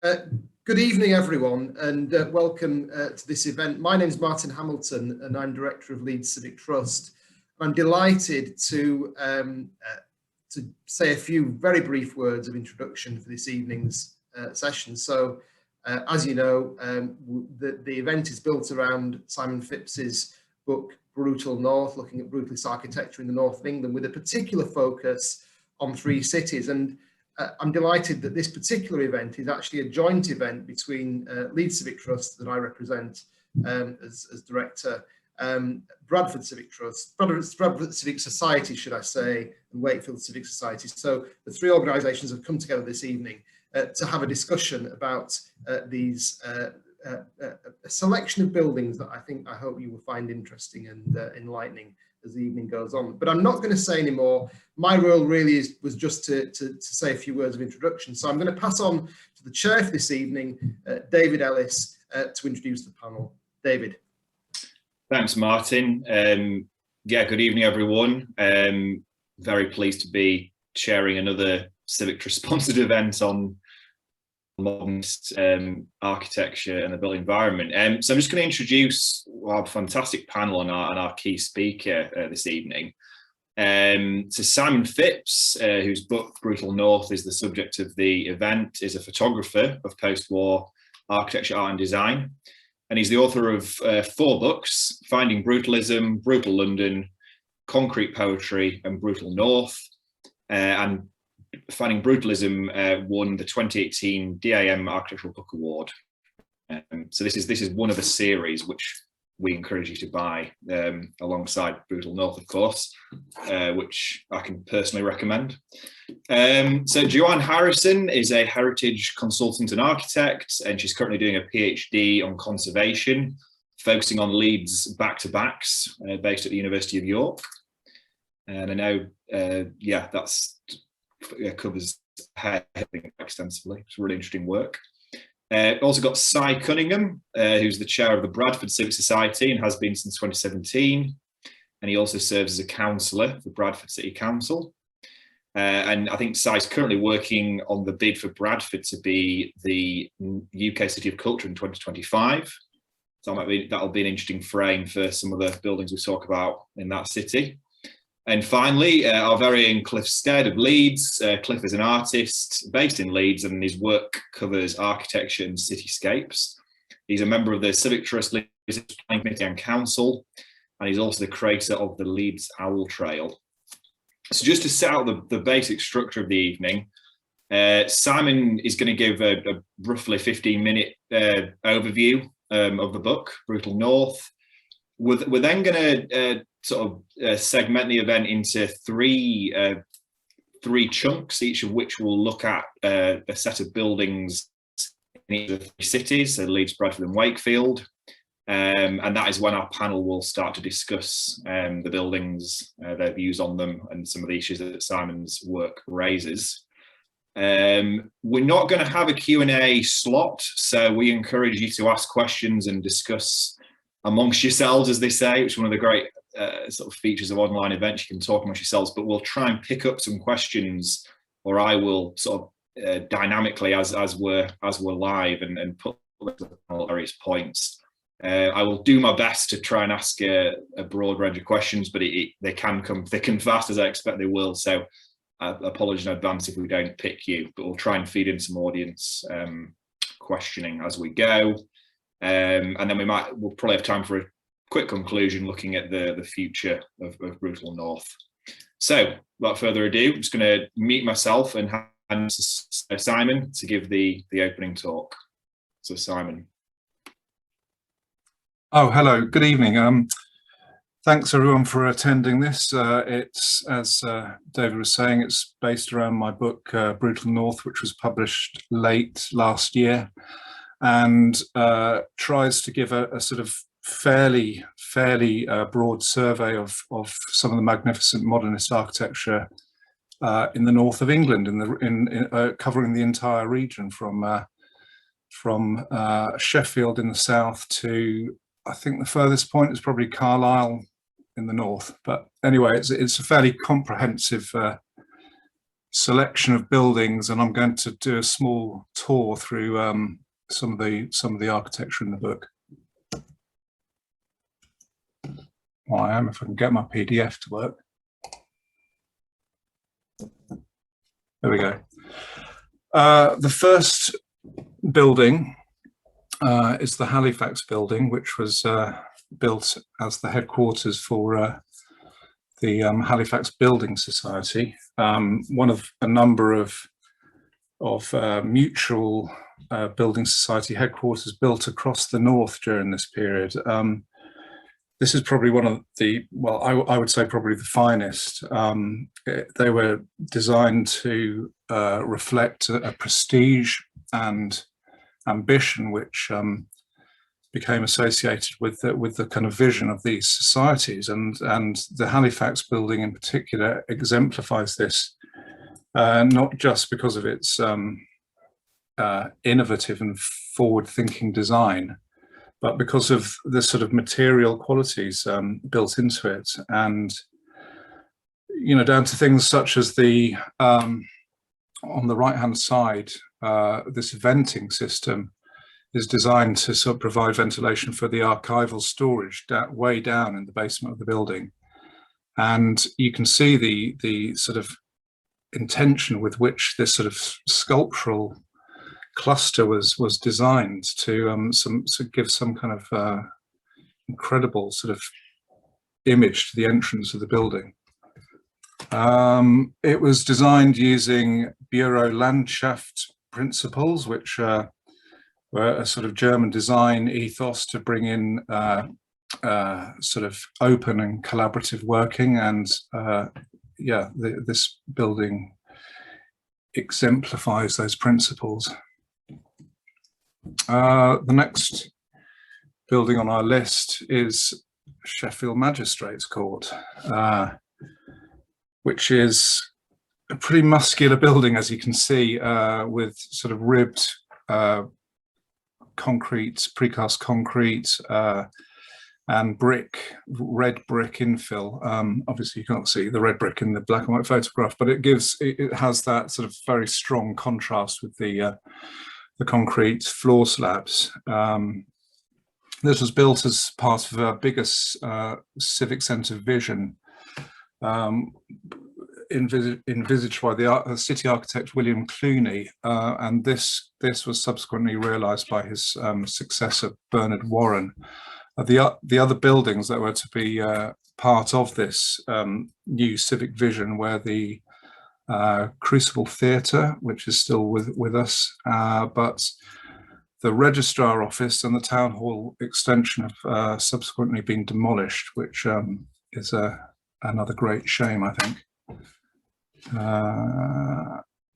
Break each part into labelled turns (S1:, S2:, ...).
S1: Uh, Good evening, everyone, and welcome to this event. My name is Martin Hamilton, and I'm Director of Leeds Civic Trust. I'm delighted to say a few very brief words of introduction for this evening's session. So, as you know, the event is built around Simon Phipps's book, Brutal North, looking at brutalist architecture in the north of England, with a particular focus on three cities. And I'm delighted that this particular event is actually a joint event between Leeds Civic Trust, that I represent as director, Bradford Civic Trust, Bradford Civic Society, should I say, and Wakefield Civic Society. So the three organisations have come together this evening to have a discussion about these a selection of buildings that I hope you will find interesting and enlightening as the evening goes on. But I'm not going to say any more. My role really was just to say a few words of introduction. So I'm going to pass on to the chair for this evening, David Ellis, to introduce the panel. David.
S2: Thanks, Martin. Good evening, everyone. Very pleased to be chairing another Civic Trust-sponsored event on modernist architecture and the built environment. So I'm just going to introduce our fantastic panel and our key speaker this evening. So Simon Phipps, whose book Brutal North is the subject of the event, is a photographer of post-war architecture, art and design. And he's the author of 4 books: Finding Brutalism, Brutal London, Concrete Poetry and Brutal North. And Finding Brutalism won the 2018 DAM Architectural Book Award. So this is one of a series which we encourage you to buy alongside Brutal North, of course, which I can personally recommend. So Joanne Harrison is a heritage consultant and architect, and she's currently doing a PhD on conservation, focusing on Leeds back-to-backs, based at the University of York. And I know, that's covers extensively. It's really interesting work. Also got Cunningham, who's the chair of the Bradford Civic Society and has been since 2017. And he also serves as a councillor for Bradford City Council. And I think Cy's currently working on the bid for Bradford to be the UK City of Culture in 2025. So that'll be an interesting frame for some of the buildings we talk about in that city. And finally, our very own Cliff Stead of Leeds. Cliff is an artist based in Leeds, and his work covers architecture and cityscapes. He's a member of the Civic Trust Leeds Planning Committee and Council, and he's also the creator of the Leeds Owl Trail. So just to set out the basic structure of the evening, Simon is going to give a roughly 15-minute overview of the book, Brutal North. We're then going to segment the event into three chunks, each of which will look at a set of buildings in each of the 3 cities, so Leeds, Bradford and Wakefield. And that is when our panel will start to discuss the buildings, their views on them, and some of the issues that Simon's work raises. We're not going to have a Q&A slot, so we encourage you to ask questions and discuss amongst yourselves, as they say, which is one of the great sort of features of online events. You can talk amongst yourselves, but we'll try and pick up some questions, or I will sort of dynamically as we're live and put various points. I will do my best to try and ask a broad range of questions, but they can come thick and fast, as I expect they will. So I apologise in advance if we don't pick you, but we'll try and feed in some audience questioning as we go. And then we'll probably have time for a quick conclusion looking at the future of Brutal North. So without further ado, I'm just going to mute myself and hand to Simon to give the opening talk. So Simon.
S3: Oh, hello, good evening. Thanks everyone for attending this. It's, as David was saying, it's based around my book, Brutal North, which was published late last year, and tries to give a sort of fairly broad survey of some of the magnificent modernist architecture in the north of England, covering the entire region from Sheffield in the south to, I think the furthest point is probably Carlisle in the north. But anyway, it's a fairly comprehensive selection of buildings, and I'm going to do a small tour through some of the architecture in the book. Well, I am, if I can get my PDF to work. There we go. The first building is the Halifax Building, which was built as the headquarters for the Halifax Building Society, one of a number of mutual building society headquarters built across the north during this period. This is probably one of the, well, I would say probably the finest. They were designed to reflect a prestige and ambition which became associated with the kind of vision of these societies, and the Halifax Building in particular exemplifies this, not just because of its innovative and forward-thinking design, but because of the sort of material qualities built into it, and down to things such as the on the right-hand side, this venting system is designed to sort of provide ventilation for the archival storage way down in the basement of the building. And you can see the sort of intention with which this sort of sculptural cluster was designed to give some kind of incredible sort of image to the entrance of the building. It was designed using Bureau Landschaft principles, which were a sort of German design ethos to bring in sort of open and collaborative working, and yeah, this building exemplifies those principles. The next building on our list is Sheffield Magistrates Court, which is a pretty muscular building, as you can see, with sort of ribbed concrete, precast concrete, and red brick infill. Obviously you can't see the red brick in the black and white photograph, but it has that sort of very strong contrast with the concrete floor slabs. This was built as part of a bigger civic centre vision, envisaged by the city architect William Clooney, and this was subsequently realised by his successor Bernard Warren. The other buildings that were to be part of this new civic vision were the Crucible Theatre, which is still with us, but the registrar office and the town hall extension have subsequently been demolished, which is another great shame, I think.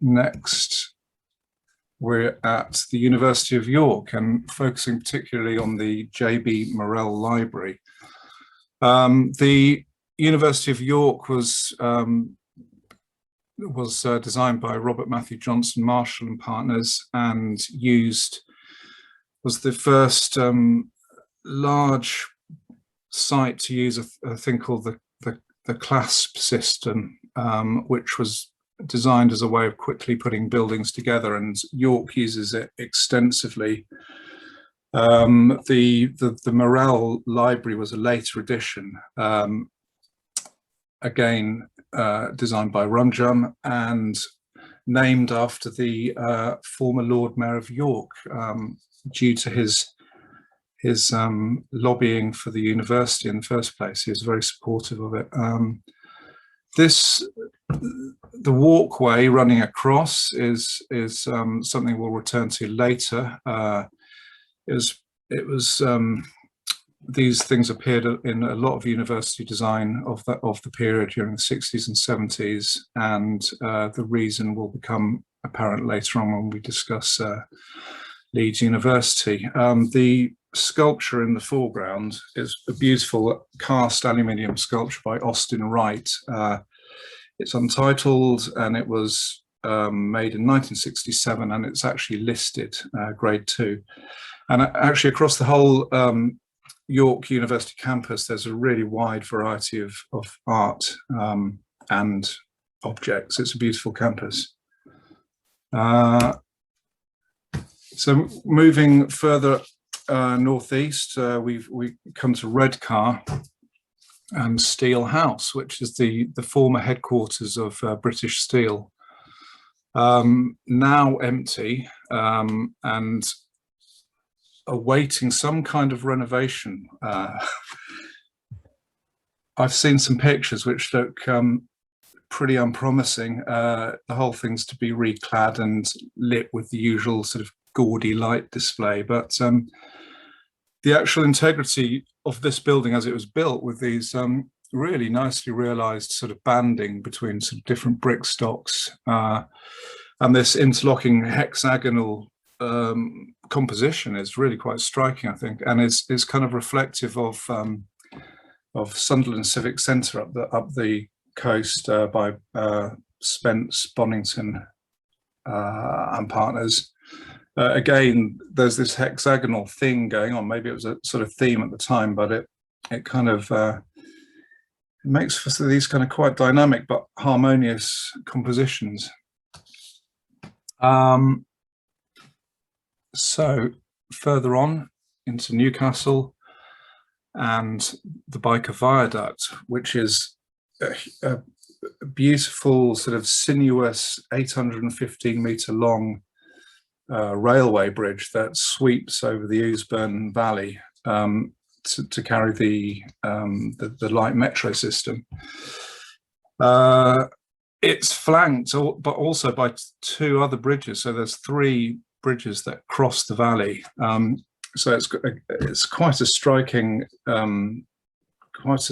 S3: Next, we're at the University of York and focusing particularly on the J.B. Morel Library. The University of York was designed by Robert Matthew Johnson Marshall and Partners, and was the first large site to use a thing called the clasp system, which was designed as a way of quickly putting buildings together, and York uses it extensively. The Morel Library was a later addition, again designed by Rumjum and named after the former Lord Mayor of York, due to his lobbying for the university in the first place. He was very supportive of it. The walkway running across is something we'll return to later. These things appeared in a lot of university design of the period during the 60s and 70s, and the reason will become apparent later on when we discuss Leeds University. The sculpture in the foreground is a beautiful cast aluminium sculpture by Austin Wright. It's untitled, and it was made in 1967, and it's actually listed grade 2. And actually across the whole York University campus, there's a really wide variety of art and objects. It's a beautiful campus. So moving further northeast, we come to Redcar and Steel House, which is the former headquarters of British Steel, now empty and awaiting some kind of renovation. I've seen some pictures which look pretty unpromising. The whole thing's to be reclad and lit with the usual sort of gaudy light display, but the actual integrity of this building as it was built, with these really nicely realized sort of banding between sort of different brick stocks and this interlocking hexagonal composition, is really quite striking, I think, and is kind of reflective of Sunderland Civic Centre up the coast by Spence, Bonington and partners. Again, there's this hexagonal thing going on. Maybe it was a sort of theme at the time, but it kind of it makes for these kind of quite dynamic but harmonious compositions. So further on into Newcastle and the Byker Viaduct, which is a beautiful sort of sinuous 815-metre long railway bridge that sweeps over the Ousburn Valley to carry the light metro system. It's flanked, but also by two other bridges. So there's three bridges that cross the valley. So it's quite a striking, sort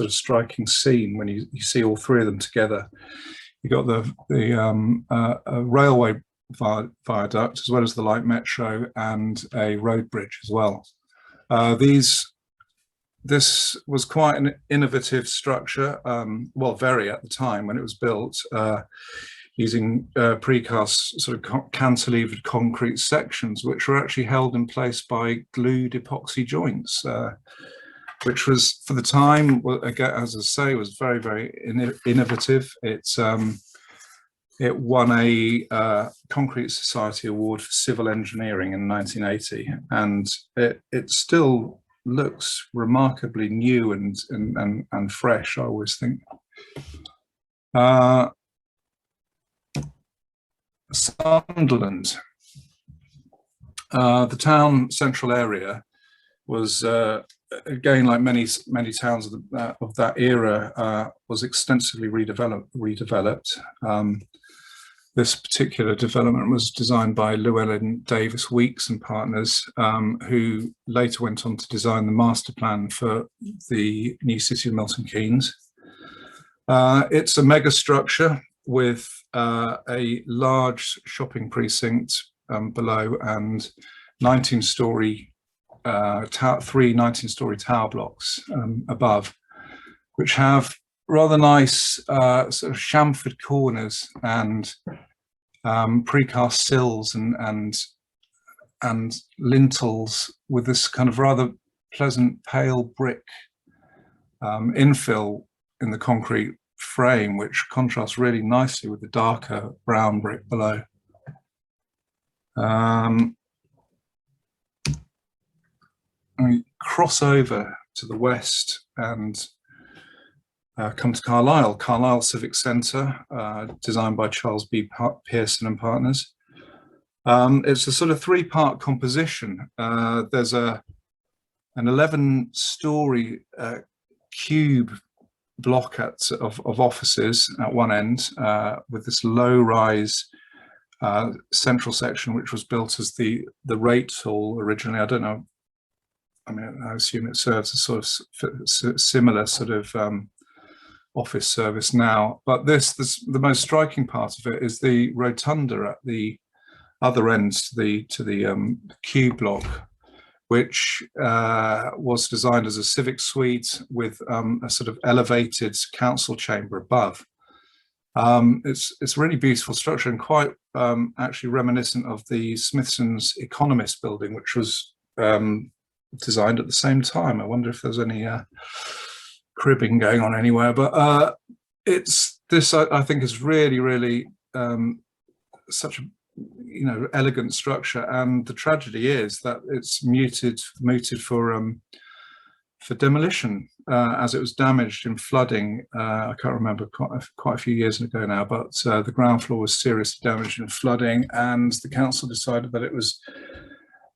S3: of striking scene when you see all three of them together. You got the railway viaduct, as well as the light metro and a road bridge as well. This was quite an innovative structure, well, very at the time when it was built, using precast sort of cantilevered concrete sections, which were actually held in place by glued epoxy joints, which was, for the time, again, as I say, was very, very innovative. It won a Concrete Society Award for Civil Engineering in 1980, and it still looks remarkably new and fresh, I always think. Sunderland, the town central area, was again, like many towns of that era, was extensively redeveloped. This particular development was designed by Llewellyn Davis Weeks and partners, who later went on to design the master plan for the new city of Milton Keynes. It's a mega structure with a large shopping precinct below and 19-storey, three 19-storey tower blocks above, which have rather nice sort of chamfered corners and precast sills and lintels with this kind of rather pleasant pale brick infill in the concrete frame, which contrasts really nicely with the darker brown brick below. We cross over to the west and come to Carlisle Civic Centre, designed by Charles B. Pearson and partners. It's a sort of three-part composition. There's an 11-storey cube block of offices at one end, with this low-rise central section, which was built as the Wright Hall originally. I don't know. I mean, I assume it serves a sort of similar sort of office service now. But the most striking part of it is the rotunda at the other end to the Q block, which was designed as a civic suite with a sort of elevated council chamber above. It's a really beautiful structure and quite actually reminiscent of the Smithson's Economist building, which was designed at the same time. I wonder if there's any cribbing going on anywhere, but it's this I think is really such a elegant structure, and the tragedy is that it's mooted for demolition as it was damaged in flooding. I can't remember, quite a few years ago now, but the ground floor was seriously damaged in flooding, and the council decided that it was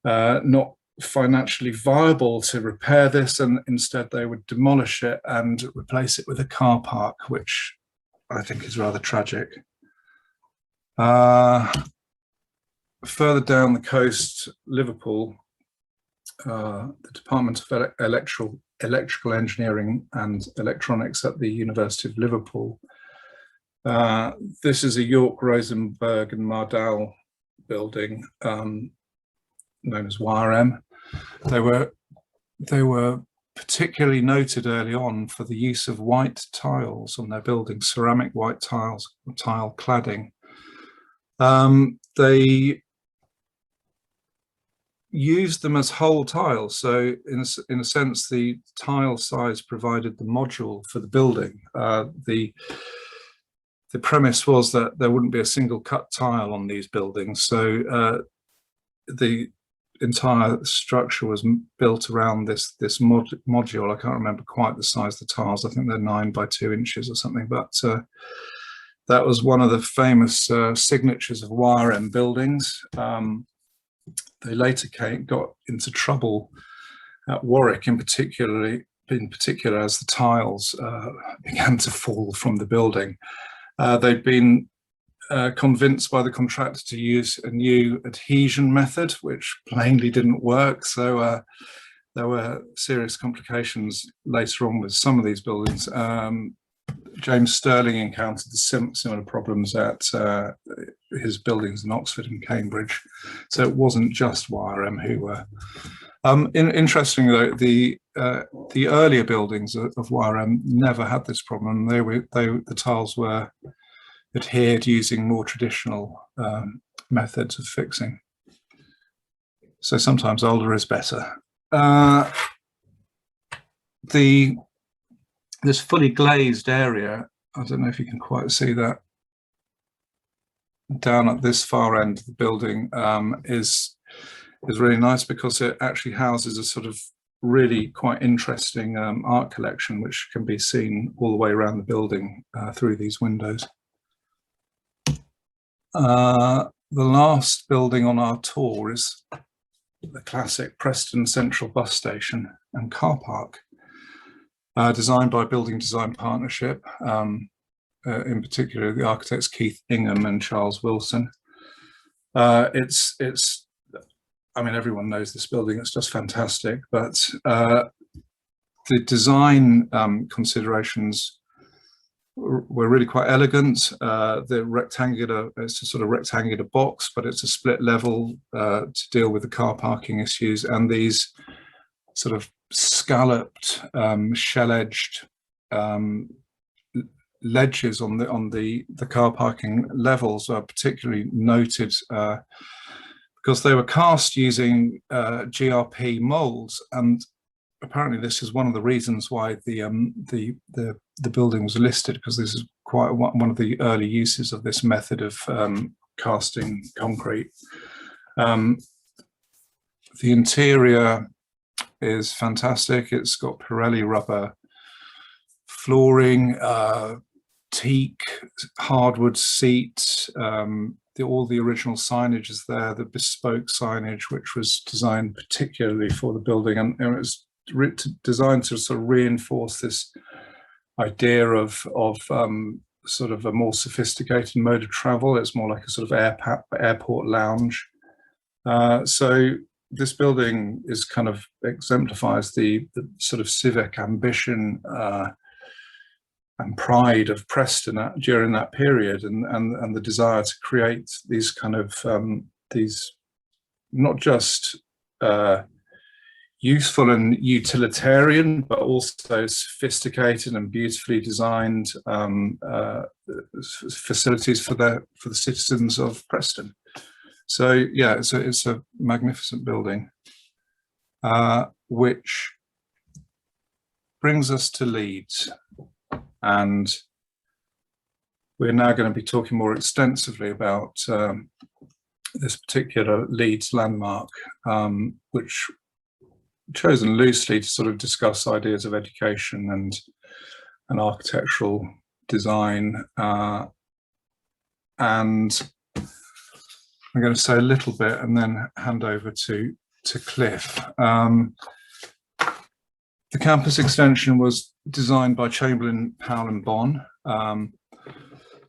S3: not financially viable to repair this, and instead they would demolish it and replace it with a car park, which I think is rather tragic. Further down the coast, Liverpool, the Department of Electrical Engineering and Electronics at the University of Liverpool. This is a York, Rosenberg and Mardell building, known as YRM. They were particularly noted early on for the use of white tiles on their buildings, ceramic white tiles, tile cladding. They used them as whole tiles, so in a sense the tile size provided the module for the building. The premise was that there wouldn't be a single cut tile on these buildings, so the entire structure was built around this module. I can't remember quite the size of the tiles. I think they're 9 by 2 inches or something, but that was one of the famous signatures of YRM buildings. They later got into trouble at Warwick, in particular as the tiles began to fall from the building. They'd been convinced by the contractor to use a new adhesion method, which plainly didn't work. So there were serious complications later on with some of these buildings. James Stirling encountered similar problems at his buildings in Oxford and Cambridge. So it wasn't just YRM who were. Interestingly, though, the earlier buildings of YRM never had this problem. The tiles were adhered using more traditional methods of fixing. So sometimes older is better. This fully glazed area, I don't know if you can quite see that, down at this far end of the building, is really nice because it actually houses a sort of really quite interesting art collection, which can be seen all the way around the building through these windows. The last building on our tour is the classic Preston Central Bus Station and Car Park, designed by Building Design Partnership, in particular the architects Keith Ingham and Charles Wilson. I mean, everyone knows this building, it's just fantastic, but the design considerations were really quite elegant. The rectangular, it's a sort of rectangular box, but it's a split level to deal with the car parking issues, and these sort of scalloped, shell-edged ledges on the car parking levels are particularly noted because they were cast using GRP molds, and apparently this is one of the reasons why the building was listed, because this is quite one of the early uses of this method of casting concrete. The interior is fantastic. It's got Pirelli rubber flooring, teak hardwood seats, all the original signage is there, the bespoke signage, which was designed particularly for the building, and it was designed to sort of reinforce this idea of sort of a more sophisticated mode of travel. It's more like a sort of airport lounge. So this building is kind of exemplifies the sort of civic ambition and pride of Preston during that period, and the desire to create these kind of these not just useful and utilitarian, but also sophisticated and beautifully designed facilities for the citizens of Preston. So yeah, it's a magnificent building, which brings us to Leeds. And we're now going to be talking more extensively about this particular Leeds landmark, which chosen loosely to sort of discuss ideas of education and architectural design. And I'm going to say a little bit and then hand over to Cliff. The campus extension was designed by Chamberlain, Powell and Bonn,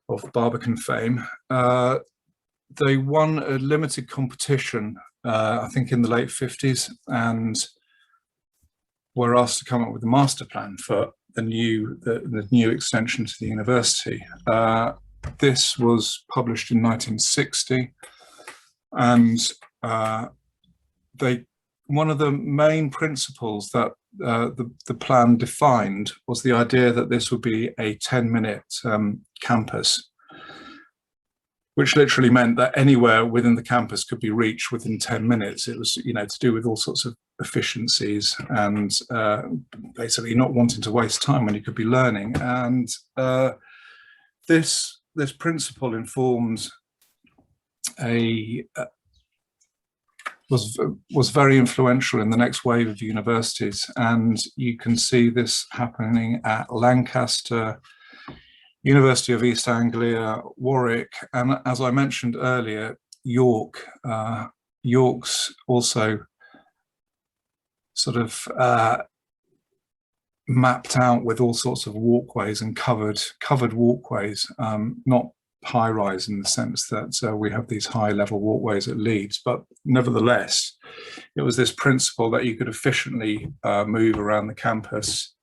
S3: of Barbican fame. They won a limited competition, I think in the late 50s, and were asked to come up with a master plan for the new extension to the university. This was published in 1960, and one of the main principles that the plan defined was the idea that this would be a 10-minute campus, which literally meant that anywhere within the campus could be reached within 10 minutes. It was, to do with all sorts of efficiencies and basically not wanting to waste time when you could be learning. And this principle informed was very influential in the next wave of universities, and you can see this happening at Lancaster, University of East Anglia, Warwick, and as I mentioned earlier, York. York's also sort of mapped out with all sorts of walkways and covered walkways, not high-rise in the sense that we have these high-level walkways at Leeds, but nevertheless, it was this principle that you could efficiently move around the campus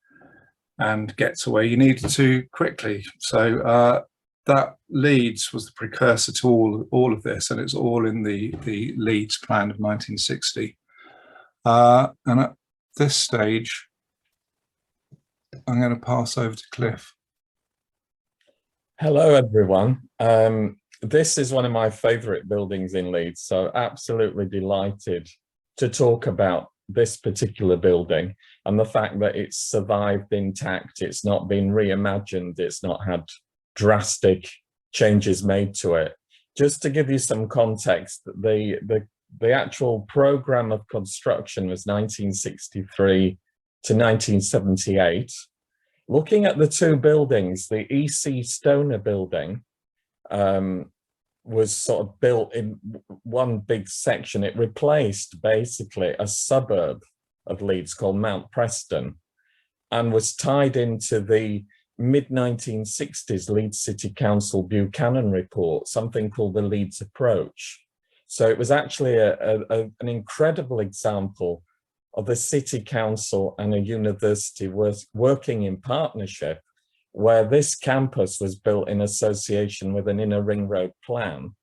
S3: and get to where you needed to quickly. So that Leeds was the precursor to all of this, and it's all in the Leeds plan of 1960. And at this stage, I'm going to pass over to Cliff.
S4: Hello, everyone. This is one of my favourite buildings in Leeds, so absolutely delighted to talk about this particular building and the fact that it's survived intact. It's not been reimagined. It's not had drastic changes made to it. Just to give you some context, the actual programme of construction was 1963 to 1978. Looking at the two buildings, the E.C. Stoner building was sort of built in one big section. It replaced basically a suburb of Leeds called Mount Preston and was tied into the mid-1960s Leeds City Council Buchanan report, something called the Leeds Approach. So it was actually an incredible example of a city council and a university working in partnership, where this campus was built in association with an inner ring road plan.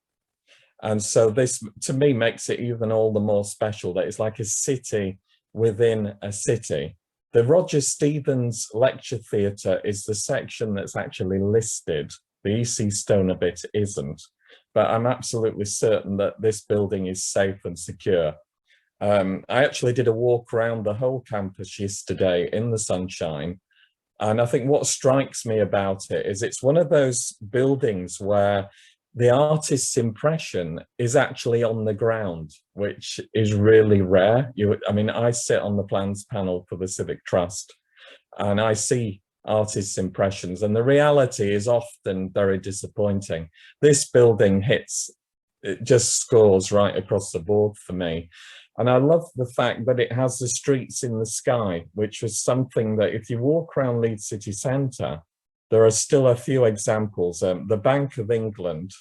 S4: And so this, to me, makes it even all the more special that it's like a city within a city. The Roger Stevens Lecture Theatre is the section that's actually listed. The E.C. Stoner bit isn't, but I'm absolutely certain that this building is safe and secure. I actually did a walk around the whole campus yesterday in the sunshine, and I think what strikes me about it is it's one of those buildings where the artist's impression is actually on the ground, which is really rare. I mean, I sit on the plans panel for the Civic Trust, and I see artists' impressions, and the reality is often very disappointing. This building it just scores right across the board for me. And I love the fact that it has the streets in the sky, which was something that if you walk around Leeds city centre, there are still a few examples. The Bank of England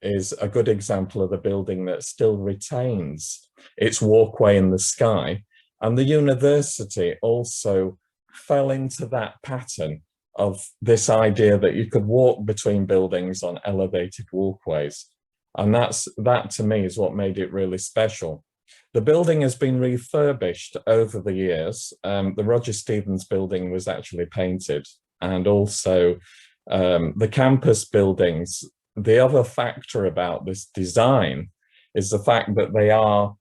S4: is a good example of the building that still retains its walkway in the sky. And the university also fell into that pattern of this idea that you could walk between buildings on elevated walkways. And that to me is what made it really special. The building has been refurbished over the years. The Roger Stevens building was actually painted, and also the campus buildings. The other factor about this design is the fact that they are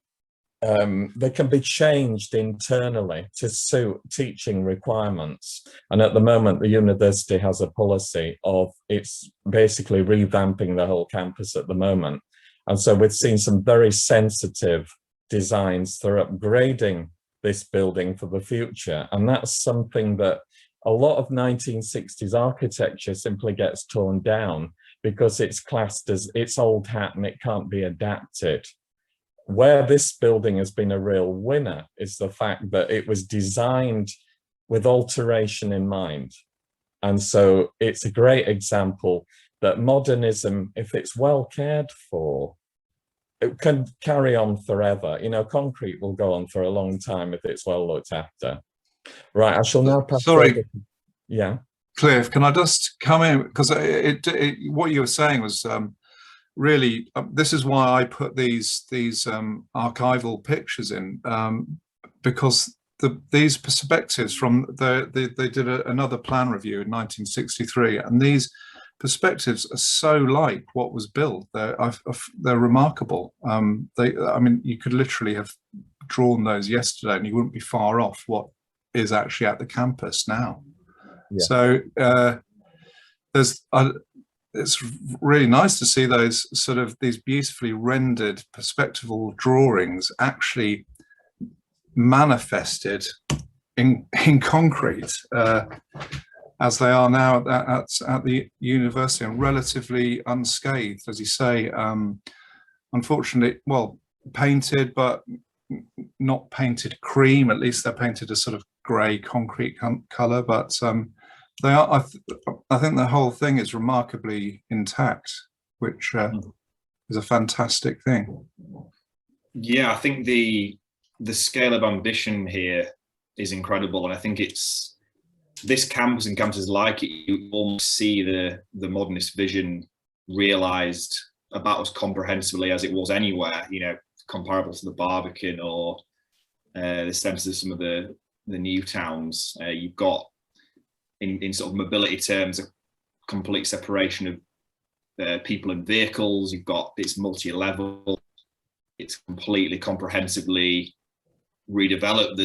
S4: they can be changed internally to suit teaching requirements. And at the moment, the university has a policy of it's basically revamping the whole campus at the moment. And so we've seen some very sensitive designs for upgrading this building for the future. And that's something that a lot of 1960s architecture simply gets torn down because it's classed as it's old hat and it can't be adapted. Where this building has been a real winner is the fact that it was designed with alteration in mind. And so it's a great example that modernism, if it's well cared for, it can carry on forever. You know, concrete will go on for a long time if it's well looked after. Right, I shall now pass
S3: Sorry.
S4: over. Yeah.
S3: Cliff, can I just come in? Because what you were saying was really, this is why I put these archival pictures in, because these perspectives from they did another plan review in 1963, and these perspectives are so like what was built. They're remarkable. I mean, you could literally have drawn those yesterday, and you wouldn't be far off what is actually at the campus now. Yeah. So it's really nice to see those sort of these beautifully rendered perspectival drawings actually manifested in concrete as they are now at the university, and relatively unscathed, as you say. Unfortunately, well, painted, but not painted cream. At least they're painted a sort of grey concrete colour, but they are. I think the whole thing is remarkably intact, which is a fantastic thing.
S2: Yeah, I think the scale of ambition here is incredible, and I think it's this campus and campuses like it. You almost see the modernist vision realised about as comprehensively as it was anywhere. You know, comparable to the Barbican or the sense of some of the new towns. You've got in sort of mobility terms a complete separation of people and vehicles. You've got it's multi-level. It's completely comprehensively redeveloped.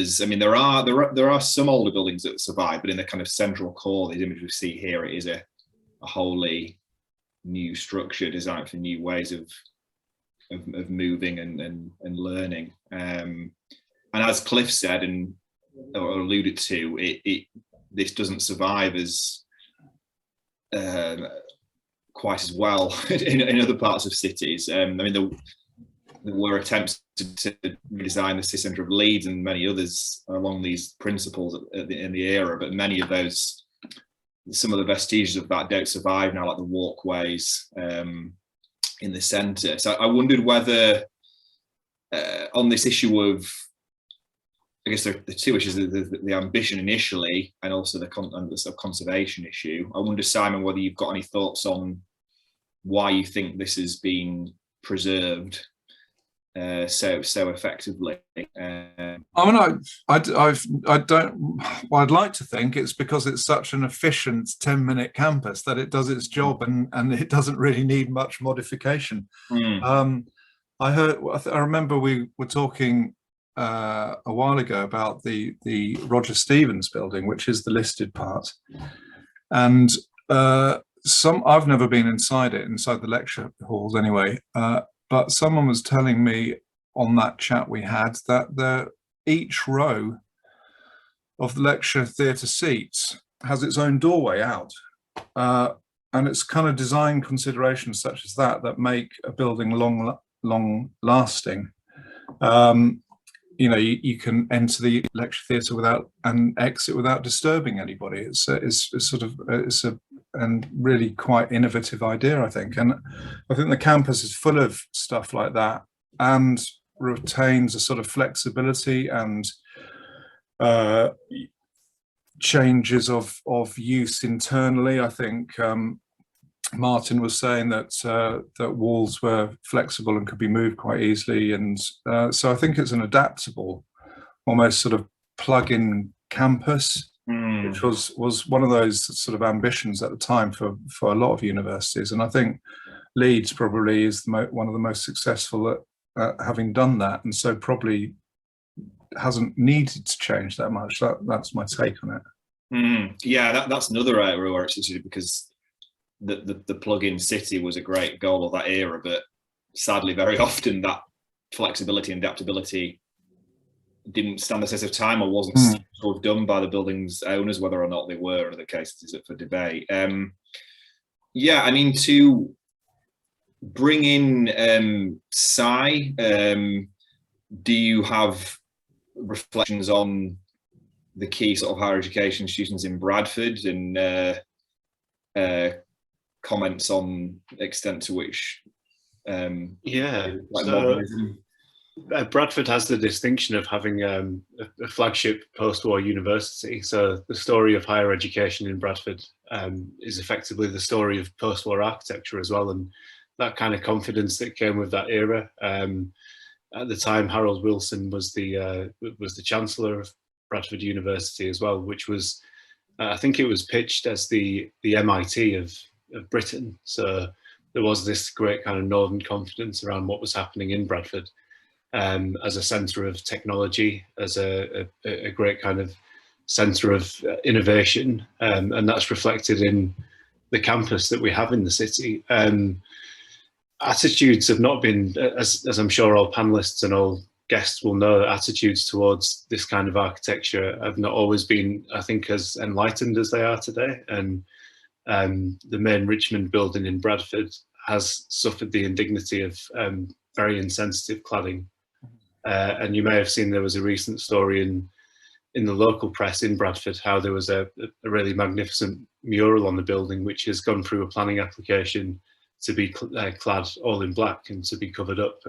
S2: There are some older buildings that survive, but in the kind of central core, these images we see here, it is a wholly new structure designed for new ways of moving and learning. And as Cliff said or alluded to, this doesn't survive as quite as well in other parts of cities. There were attempts to redesign the city centre of Leeds and many others along these principles in the era, but many of those, some of the vestiges of that don't survive now, like the walkways in the centre. So I wondered whether on this issue of, I guess the two issues, the ambition initially and also the sort of conservation issue. I wonder, Simon, whether you've got any thoughts on why you think this has been preserved so effectively.
S3: I'd like to think it's because it's such an efficient 10-minute campus that it does its job and it doesn't really need much modification. I remember we were talking a while ago about the Roger Stevens building, which is the listed part, and I've never been inside the lecture halls anyway, but someone was telling me on that chat we had that each row of the lecture theatre seats has its own doorway out, and it's kind of design considerations such as that make a building long lasting. You can enter the lecture theatre without and exit without disturbing anybody. It's a really quite innovative idea, I think. And I think the campus is full of stuff like that and retains a sort of flexibility and changes of use internally. I think Martin was saying that walls were flexible and could be moved quite easily, and so I think it's an adaptable, almost sort of plug-in campus, which was one of those sort of ambitions at the time for a lot of universities. And I think Leeds probably is one of the most successful having done that, and so probably hasn't needed to change that much. That's my take on it.
S2: Yeah, that's another area where it's interesting, because the plug-in city was a great goal of that era, but sadly very often that flexibility and adaptability didn't stand the test of time, or wasn't sort of done by the building's owners, whether or not they were. In other cases, is up for debate. Yeah, I mean, to bring in Si, do you have reflections on the key sort of higher education institutions in Bradford, and comments on the extent to which modernism?
S5: Bradford has the distinction of having a flagship post-war university. So the story of higher education in Bradford is effectively the story of post-war architecture as well, and that kind of confidence that came with that era. At the time, Harold Wilson was the Chancellor of Bradford University as well, which was, I think it was pitched as the MIT of Britain. So there was this great kind of northern confidence around what was happening in Bradford. As a centre of technology, as a great kind of centre of innovation, and that's reflected in the campus that we have in the city. Attitudes have not been, as I'm sure all panellists and all guests will know, attitudes towards this kind of architecture have not always been, I think, as enlightened as they are today. And the main Richmond building in Bradford has suffered the indignity of very insensitive cladding. And you may have seen there was a recent story in the local press in Bradford how there was a really magnificent mural on the building which has gone through a planning application to be clad all in black and to be covered up.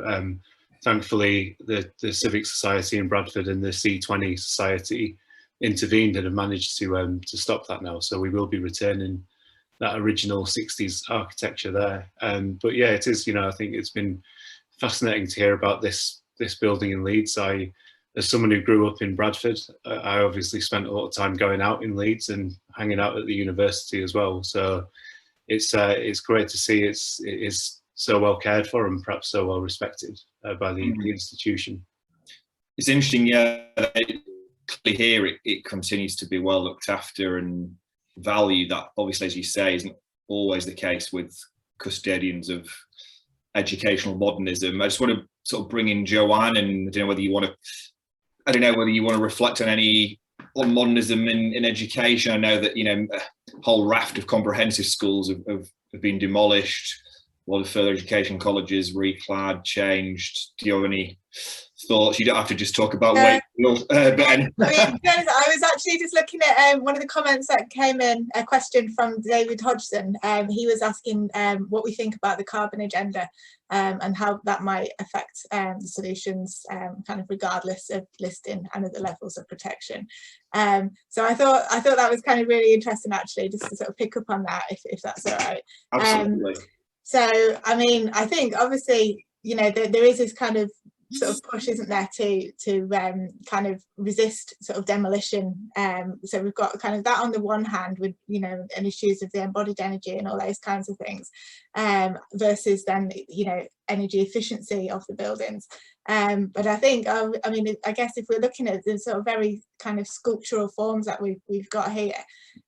S5: Thankfully, the Civic Society in Bradford and the C20 Society intervened and have managed to stop that now. So we will be retaining that original 60s architecture there. But yeah, it is, I think it's been fascinating to hear about this building in Leeds. As someone who grew up in Bradford, I obviously spent a lot of time going out in Leeds and hanging out at the university as well. So it's great to see it is so well cared for and perhaps so well respected by the institution.
S2: It's interesting, yeah. Clearly here it continues to be well looked after and valued. That obviously, as you say, isn't always the case with custodians of educational modernism. I just want to sort of bring in Joanne, and I don't know whether you want to reflect on modernism in education. I know that a whole raft of comprehensive schools have been demolished. A lot of further education colleges reclad, changed. Do you have any thoughts? You don't have to just talk about Wakefield.
S6: I was actually just looking at one of the comments that came in, a question from David Hodgson. He was asking what we think about the carbon agenda and how that might affect the solutions, kind of regardless of listing and other levels of protection. So I thought that was kind of really interesting, actually, just to sort of pick up on that, if that's all right.
S2: Absolutely.
S6: So I mean, I think obviously, there is this kind of sort of push, isn't there, to kind of resist sort of demolition. So we've got kind of that on the one hand with and issues of the embodied energy and all those kinds of things, versus then energy efficiency of the buildings. But I think I guess if we're looking at the sort of very kind of sculptural forms that we've got here,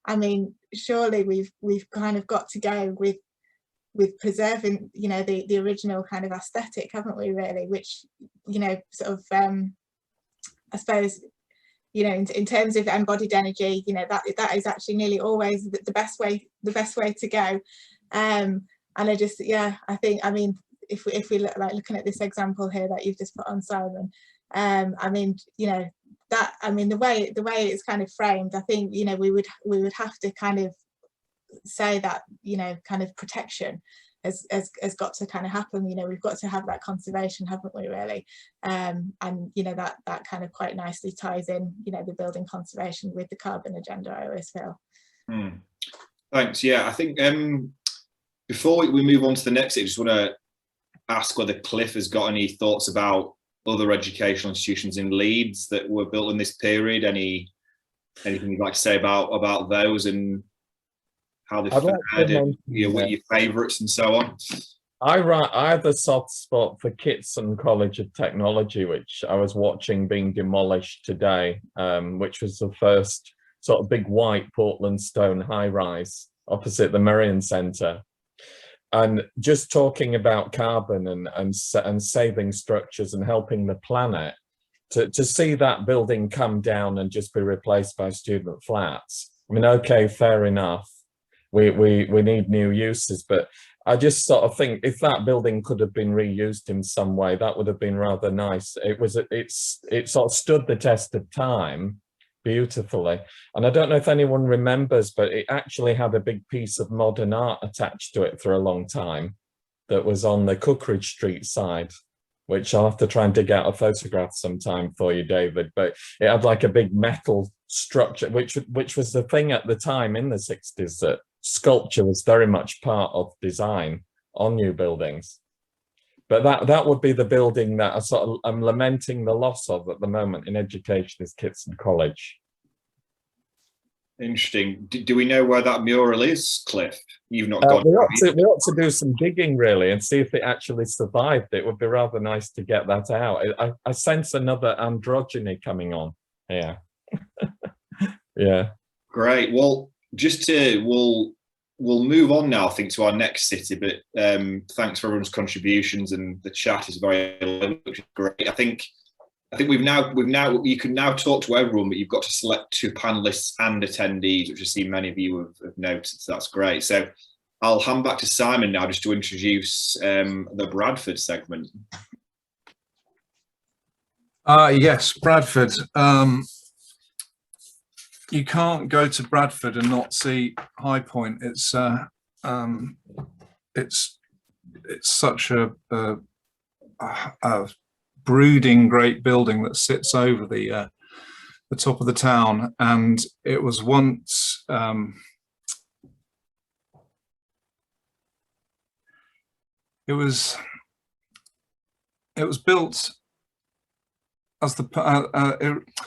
S6: I mean, surely we've kind of got to go with preserving the original kind of aesthetic, haven't we, really, which sort of I suppose in terms of embodied energy, that is actually nearly always the best way to go. And I just, I think, I mean, if we look, like looking at this example here that you've just put on, Simon, I mean, that, I mean, the way it's kind of framed, I think we would have to kind of say that kind of protection has got to kind of happen. We've got to have that conservation, haven't we, really? And that kind of quite nicely ties in the building conservation with the carbon agenda, I always feel.
S2: Thanks. Yeah, I think before we move on to the next, I just want to ask whether Cliff has got any thoughts about other educational institutions in Leeds that were built in this period. Anything you'd like to say about those and how they fared, what your favourites and so on?
S4: I have a soft spot for Kitson College of Technology, which I was watching being demolished today, which was the first sort of big white Portland stone high-rise opposite the Marion Centre. And just talking about carbon and saving structures and helping the planet, to see that building come down and just be replaced by student flats. I mean, okay, fair enough. We need new uses, but I just sort of think if that building could have been reused in some way, that would have been rather nice. It sort of stood the test of time beautifully. And I don't know if anyone remembers, but it actually had a big piece of modern art attached to it for a long time that was on the Cookridge Street side, which I'll have to try and dig out a photograph sometime for you, David. But it had like a big metal structure, which was the thing at the time in the 60s, that sculpture was very much part of design on new buildings. But that would be the building that I'm lamenting the loss of at the moment in education, is Kitson College.
S2: Interesting. Do we know where that mural is, Cliff? You've not gone.
S4: We ought to do some digging really and see if it actually survived. It would be rather nice to get that out. I sense another androgyny coming on here. Yeah. Great.
S2: Well, we'll move on now, I think, to our next city. But thanks for everyone's contributions, and the chat is very long, which is great. I think we've now you can now talk to everyone, but you've got to select 2 panelists and attendees, which I see many of you have noted. So that's great. So I'll hand back to Simon now, just to introduce the Bradford segment.
S3: Yes, Bradford. You can't go to Bradford and not see High Point. It's such a brooding great building that sits over the top of the town, and it was once it was built as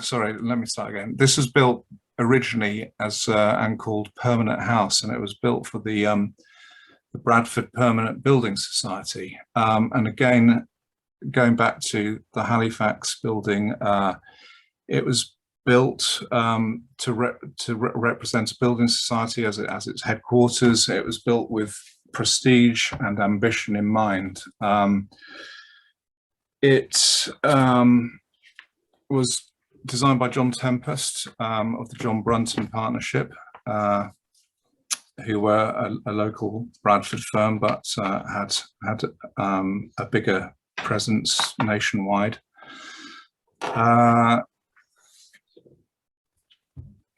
S3: sorry, let me start again. This was built originally as and called Permanent House, and it was built for the Bradford Permanent Building Society. And again, going back to the Halifax Building, it was built to represent a building society as its headquarters. It was built with prestige and ambition in mind. It was designed by John Tempest of the John Brunton Partnership, who were a local Bradford firm, but had a bigger presence nationwide.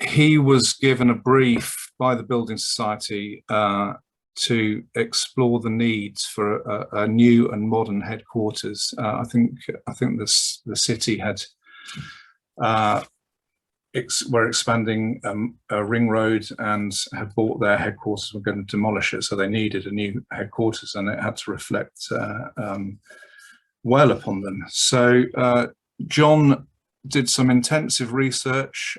S3: He was given a brief by the Building Society to explore the needs for a new and modern headquarters. I think the city had were expanding a ring road and had bought their headquarters, were going to demolish it, so they needed a new headquarters, and it had to reflect well upon them. So John did some intensive research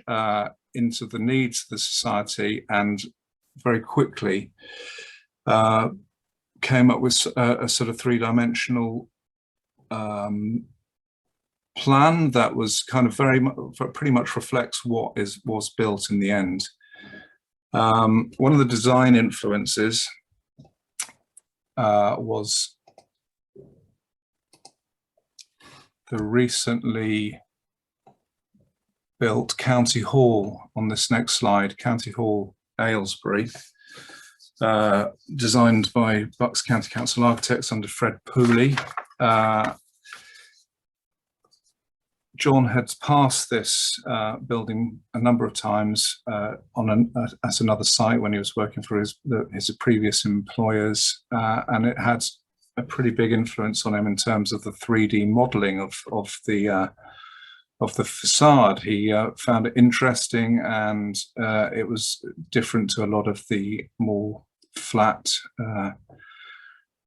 S3: into the needs of the society, and very quickly came up with a sort of 3-dimensional plan that was kind of pretty much reflects what was built in the end. One of the design influences was the recently built County Hall on this next slide, County Hall, Aylesbury, designed by Bucks County Council Architects under Fred Pooley. John had passed this building a number of times at another site when he was working for his previous employers, and it had a pretty big influence on him in terms of the 3D modelling of the facade. He found it interesting, and it was different to a lot of the more flat,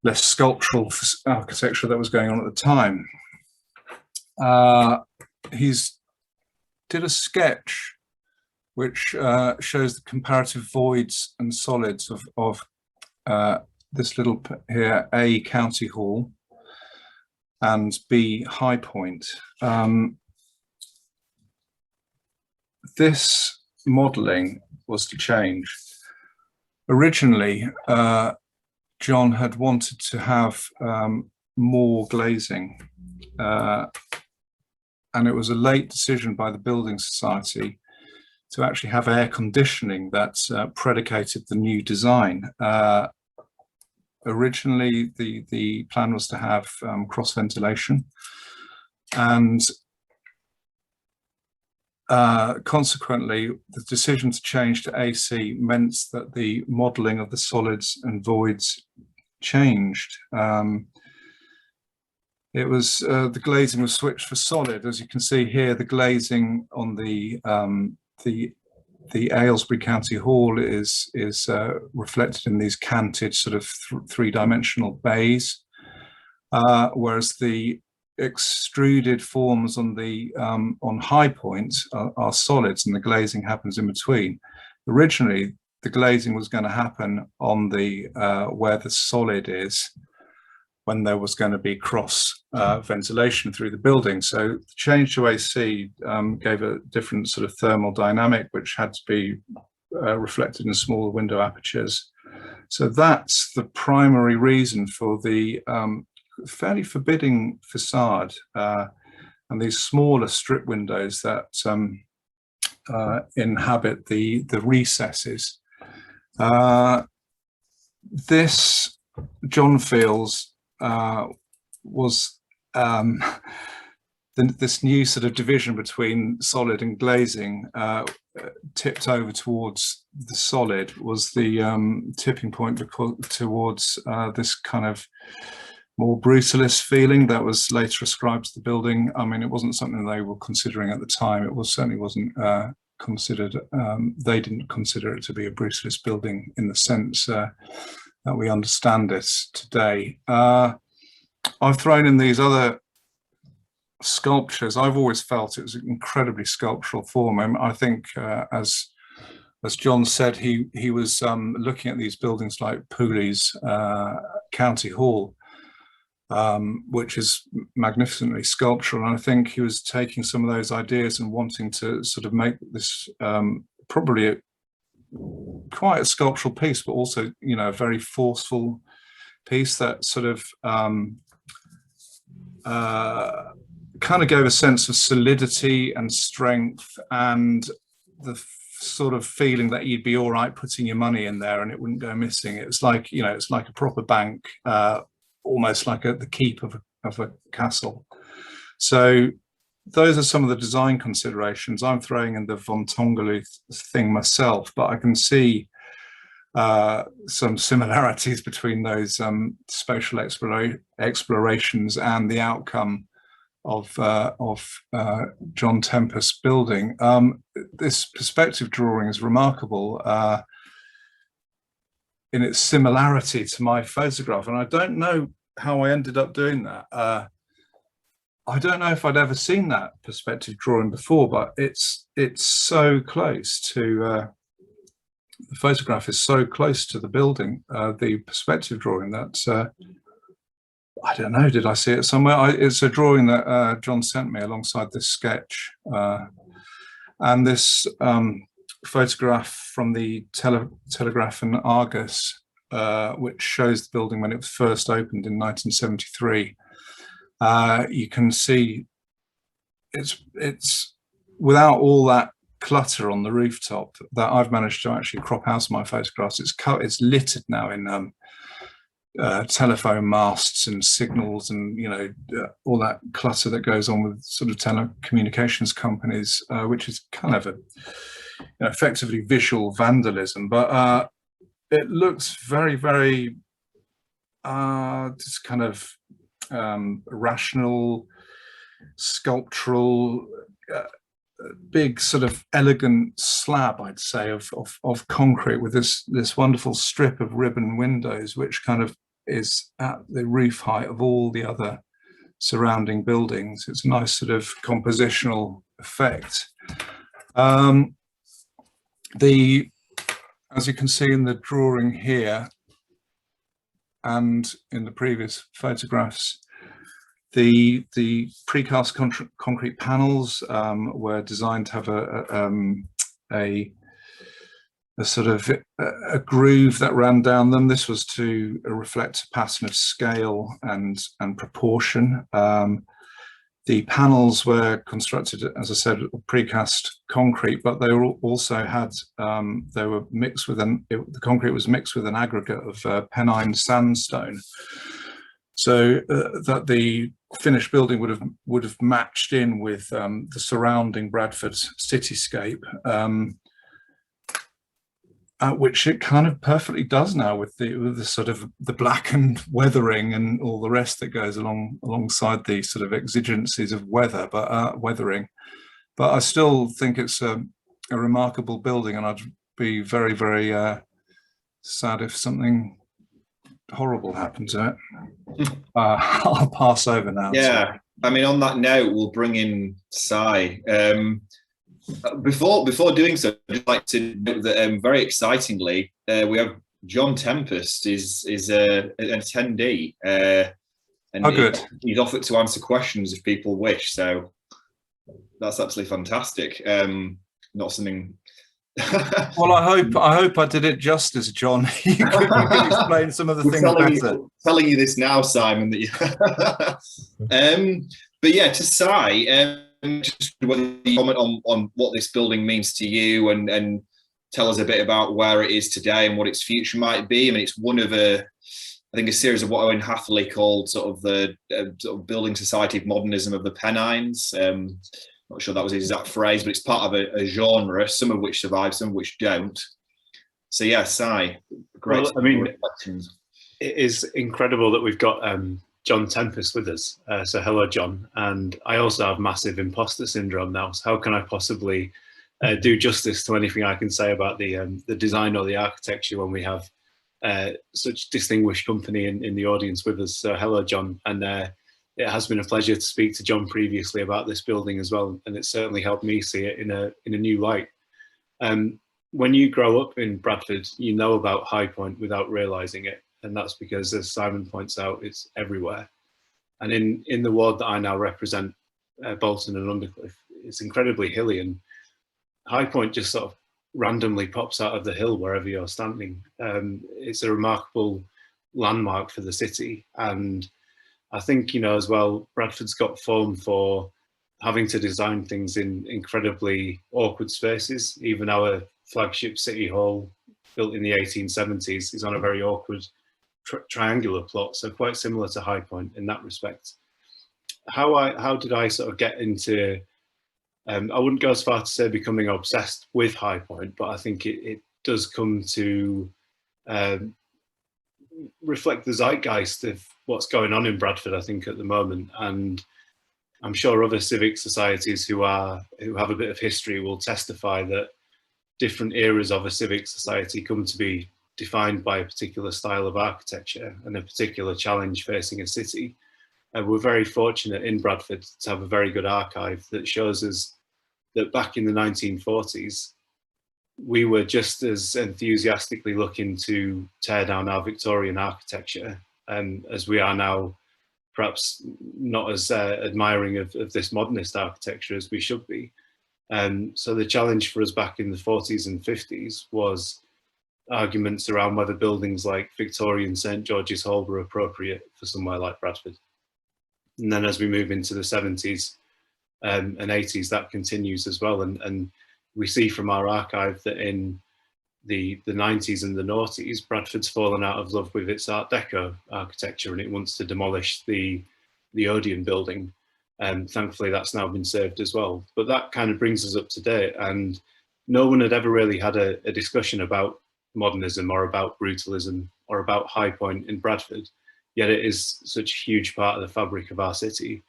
S3: less sculptural architecture that was going on at the time. He's did a sketch which shows the comparative voids and solids of this little here, A, County Hall, and B, High Point. This modelling was to change. Originally, John had wanted to have more glazing, and it was a late decision by the Building Society to actually have air conditioning that predicated the new design. Originally, the plan was to have cross ventilation, and consequently, the decision to change to AC meant that the modelling of the solids and voids changed. It was the glazing was switched for solid. As you can see here, the glazing on the Aylesbury County Hall is reflected in these canted sort of three-dimensional bays, whereas the extruded forms on the on High Point are solids, and the glazing happens in between. Originally, the glazing was going to happen on the where the solid is, when there was going to be cross ventilation through the building. So the change to AC gave a different sort of thermal dynamic, which had to be reflected in smaller window apertures. So that's the primary reason for the fairly forbidding facade and these smaller strip windows that inhabit the recesses. This, John feels, was this new sort of division between solid and glazing tipped over towards the solid, was the tipping point towards this kind of more brutalist feeling that was later ascribed to the building. I mean, it wasn't something they were considering at the time. It certainly wasn't considered, they didn't consider it to be a brutalist building in the sense that we understand it today. I've thrown in these other sculptures. I've always felt it was an incredibly sculptural form. I think, as John said, he was looking at these buildings like Pooley's County Hall, which is magnificently sculptural. And I think he was taking some of those ideas and wanting to sort of make this probably quite a sculptural piece, but also, you know, a very forceful piece that sort of kind of gave a sense of solidity and strength, and the sort of feeling that you'd be all right putting your money in there and it wouldn't go missing. It's like, you know, it's like a proper bank, almost like the keep of a castle. So those are some of the design considerations. I'm throwing in the von Tongolu thing myself, but I can see some similarities between those spatial explorations and the outcome of John Tempest's building. This perspective drawing is remarkable in its similarity to my photograph, and I don't know how I ended up doing that. I don't know if I'd ever seen that perspective drawing before, but it's so close to the photograph is so close to the building, the perspective drawing, that I don't know, did I see it somewhere? It's a drawing that John sent me alongside this sketch, and this photograph from the Telegraph and Argus, which shows the building when it was first opened in 1973. You can see it's without all that clutter on the rooftop that I've managed to actually crop out of my photographs. It's littered now in telephone masts and signals, and you know, all that clutter that goes on with sort of telecommunications companies, which is kind of a, you know, effectively visual vandalism. But it looks very, very just kind of rational, sculptural, big sort of elegant slab, I'd say, of concrete with this wonderful strip of ribbon windows, which kind of is at the roof height of all the other surrounding buildings. It's a nice sort of compositional effect. As you can see in the drawing here, and in the previous photographs, the precast concrete panels were designed to have a sort of a groove that ran down them. This was to reflect a pattern of scale and proportion. The panels were constructed, as I said, precast concrete, but they also had they were mixed with the concrete was mixed with an aggregate of Pennine sandstone, so that the finished building would have matched in with the surrounding Bradford cityscape. Which it kind of perfectly does now with the sort of the blackened weathering and all the rest that goes alongside the sort of exigencies of weathering. But I still think it's a remarkable building, and I'd be very, very sad if something horrible happened to it. I'll pass over now.
S2: Yeah, I mean, on that note, we'll bring in Si. Before doing so, I'd just like to note that very excitingly, we have John Tempest is an attendee, and
S3: good.
S2: He's offered to answer questions if people wish. So that's absolutely fantastic. Not something.
S3: Well, I hope I did it justice, John. you can explain some of the things better.
S2: Telling you this now, Simon. That but yeah, to Si. Just whether you comment on what this building means to you, and tell us a bit about where it is today and what its future might be. I mean, it's one of I think a series of what Owen Hathaway called sort of the sort of building society of modernism of the Pennines. Not sure that was his exact phrase, but it's part of a genre, some of which survive, some of which don't. So yeah, Si, great.
S5: Well, I mean, reflections. It is incredible that we've got John Tempest with us. So hello, John. And I also have massive imposter syndrome now. So how can I possibly do justice to anything I can say about the design or the architecture when we have such distinguished company in the audience with us? So hello, John. And it has been a pleasure to speak to John previously about this building as well. And it's certainly helped me see it in a new light. When you grow up in Bradford, you know about High Point without realising it. And that's because, as Simon points out, it's everywhere. And in the ward that I now represent, Bolton and Undercliff, it's incredibly hilly, and High Point just sort of randomly pops out of the hill wherever you're standing. It's a remarkable landmark for the city. And I think, you know, as well, Bradford's got formed for having to design things in incredibly awkward spaces. Even our flagship City Hall, built in the 1870s, is on a very awkward triangular plot, so quite similar to High Point in that respect. How did I sort of get into, I wouldn't go as far to say becoming obsessed with High Point, but I think it does come to reflect the zeitgeist of what's going on in Bradford, I think, at the moment. And I'm sure other civic societies who have a bit of history will testify that different eras of a civic society come to be defined by a particular style of architecture and a particular challenge facing a city. We're very fortunate in Bradford to have a very good archive that shows us that back in the 1940s, we were just as enthusiastically looking to tear down our Victorian architecture as we are now, perhaps not as admiring of this modernist architecture as we should be. So the challenge for us back in the 40s and 50s was arguments around whether buildings like Victorian St George's Hall were appropriate for somewhere like Bradford. And then as we move into the 70s and 80s, that continues as well. And we see from our archive that in the 90s and the noughties, Bradford's fallen out of love with its Art Deco architecture, and it wants to demolish the Odeon building. And thankfully that's now been saved as well. But that kind of brings us up to date, and no one had ever really had a discussion about modernism or about brutalism or about High Point in Bradford, yet it is such a huge part of the fabric of our city.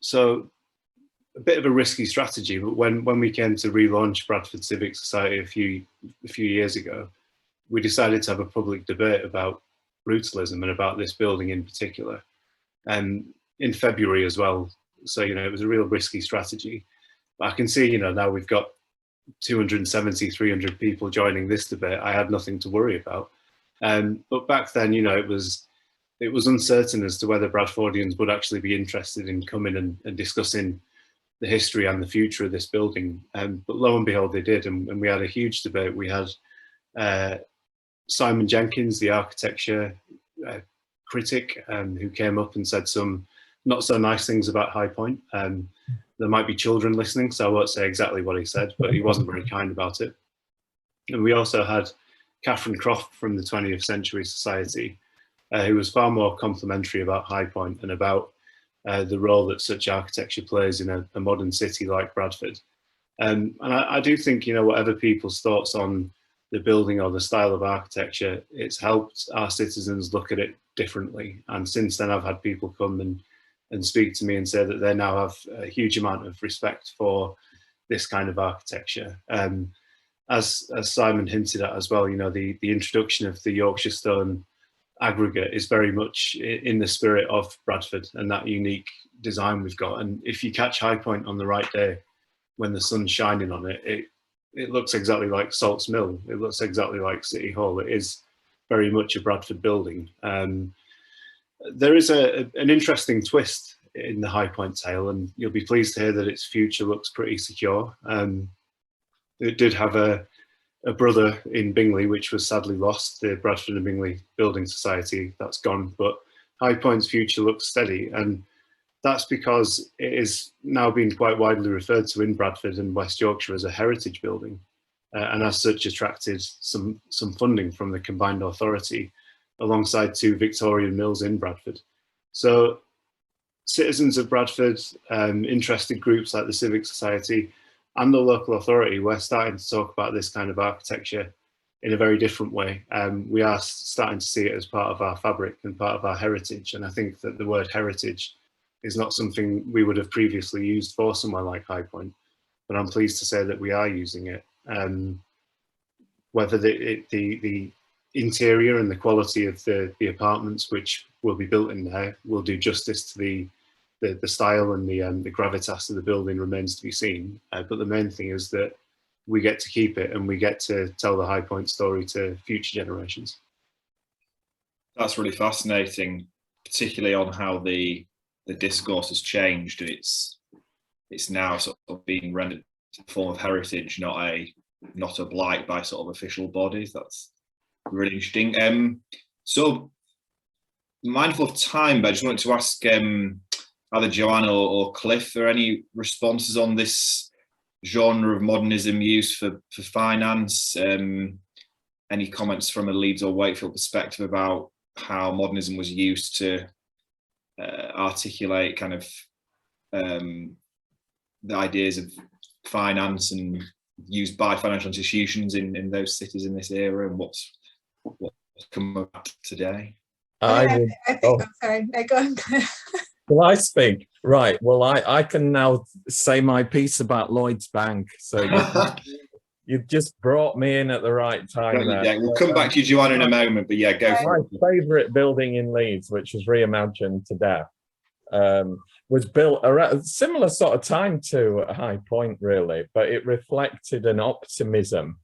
S5: So a bit of a risky strategy, but when we came to relaunch Bradford Civic Society a few years ago, we decided to have a public debate about brutalism and about this building in particular. And in February as well. So, you know, it was a real risky strategy. But I can see, you know, now we've got 270, 300 people joining this debate. I had nothing to worry about. But back then, you know, it was uncertain as to whether Bradfordians would actually be interested in coming and discussing the history and the future of this building. But lo and behold, they did, and we had a huge debate. We had Simon Jenkins, the architecture critic, who came up and said some not so nice things about High Point. There might be children listening, so I won't say exactly what he said, but he wasn't very kind about it. And we also had Catherine Croft from the 20th Century Society, who was far more complimentary about High Point and about the role that such architecture plays in a modern city like Bradford. And I do think, you know, whatever people's thoughts on the building or the style of architecture, it's helped our citizens look at it differently. And since then, I've had people come and speak to me and say that they now have a huge amount of respect for this kind of architecture. As Simon hinted at as well, you know, the introduction of the Yorkshire stone aggregate is very much in the spirit of Bradford and that unique design we've got. And if you catch High Point on the right day, when the sun's shining on it, it looks exactly like Salts Mill. It looks exactly like City Hall. It is very much a Bradford building. There is an interesting twist in the High Point tale, and you'll be pleased to hear that its future looks pretty secure. It did have a brother in Bingley, which was sadly lost, the Bradford and Bingley Building Society. That's gone, but High Point's future looks steady, and that's because it is now being quite widely referred to in Bradford and West Yorkshire as a heritage building, and as such attracted some funding from the combined authority alongside 2 Victorian mills in Bradford. So citizens of Bradford, interested groups like the Civic Society and the local authority, we're starting to talk about this kind of architecture in a very different way. We are starting to see it as part of our fabric and part of our heritage. And I think that the word heritage is not something we would have previously used for somewhere like High Point, but I'm pleased to say that we are using it. Whether the interior and the quality of the apartments which will be built in there will do justice to the style and the gravitas of the building remains to be seen. But the main thing is that we get to keep it and we get to tell the High Point story to future generations.
S2: That's really fascinating, particularly on how the discourse has changed. It's now sort of being rendered a form of heritage, not a blight by sort of official bodies. That's really interesting. So mindful of time, but I just wanted to ask either Joanne or Cliff, are any responses on this genre of modernism used for finance? Any comments from a Leeds or Wakefield perspective about how modernism was used to articulate kind of the ideas of finance and used by financial institutions in those cities in this era, and what's come up today?
S6: I think, sorry, no, go on.
S4: Will I speak? Right. Well, I can now say my piece about Lloyd's Bank. So you've just brought me in at the right time.
S2: Yeah, we'll come back to you, Joanne, in a moment. But yeah, go for it.
S4: My favourite building in Leeds, which was reimagined to death, was built around a similar sort of time to High Point, really, but it reflected an optimism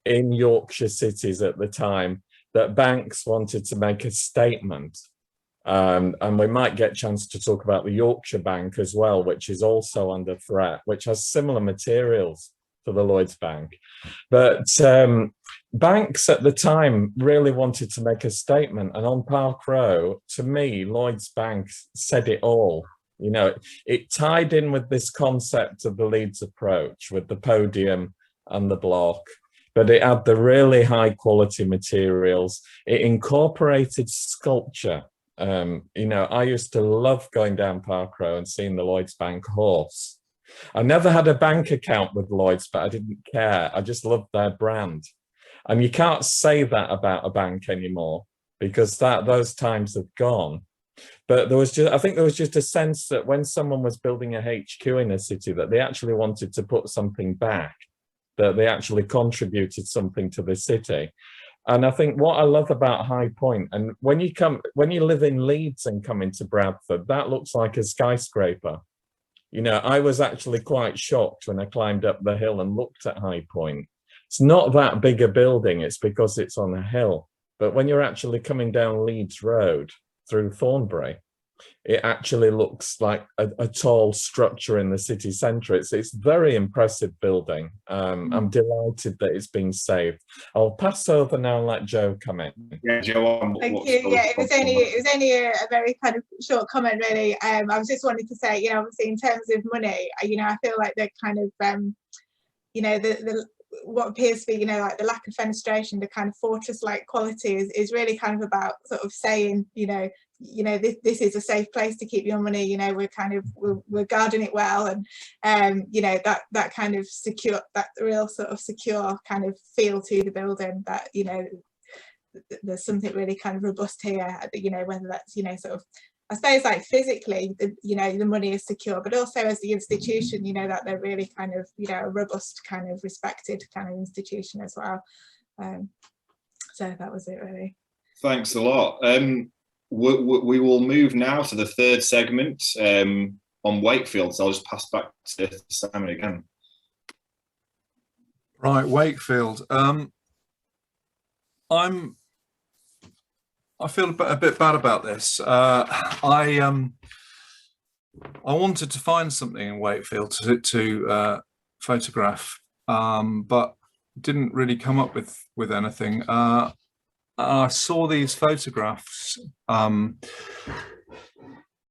S4: in Yorkshire cities at the time that banks wanted to make a statement. And we might get a chance to talk about the Yorkshire Bank as well, which is also under threat, which has similar materials to the Lloyd's Bank. But banks at the time really wanted to make a statement. And on Park Row, to me, Lloyd's Bank said it all. You know, it tied in with this concept of the Leeds approach with the podium and the block, but it had the really high quality materials. It incorporated sculpture. You know, I used to love going down Park Row and seeing the Lloyd's Bank horse. I never had a bank account with Lloyd's, but I didn't care. I just loved their brand. And you can't say that about a bank anymore because those times have gone. But there was I think there was just a sense that when someone was building a HQ in a city, that they actually wanted to put something back, that they actually contributed something to the city. And I think what I love about High Point, and when you live in Leeds and come into Bradford, that looks like a skyscraper. You know, I was actually quite shocked when I climbed up the hill and looked at High Point. It's not that big a building, it's because it's on a hill. But when you're actually coming down Leeds Road through Thornbury, it actually looks like a tall structure in the city centre. It's very impressive building. I'm delighted that it's been saved. I'll pass over now and let Jo come in.
S2: Yeah, Joanne.
S6: Thank you. Yeah, it was only a very kind of short comment, really. I was just wanting to say, obviously in terms of money, I feel like the kind of, the what appears to be, like the lack of fenestration, the kind of fortress-like quality is really kind of about sort of saying, this is a safe place to keep your money. We're guarding it well, and that kind of secure, that real sort of secure kind of feel to the building, that there's something really kind of robust here. Whether that's sort of, I suppose, like physically, the money is secure, but also as the institution, that they're really kind of, a robust kind of respected kind of institution as well. So that was it, really.
S2: Thanks a lot. We will move now to the third segment on Wakefield. So I'll just pass back to Simon again.
S3: Right, Wakefield. I feel a bit bad about this. I wanted to find something in Wakefield to photograph, but didn't really come up with anything. I saw these photographs in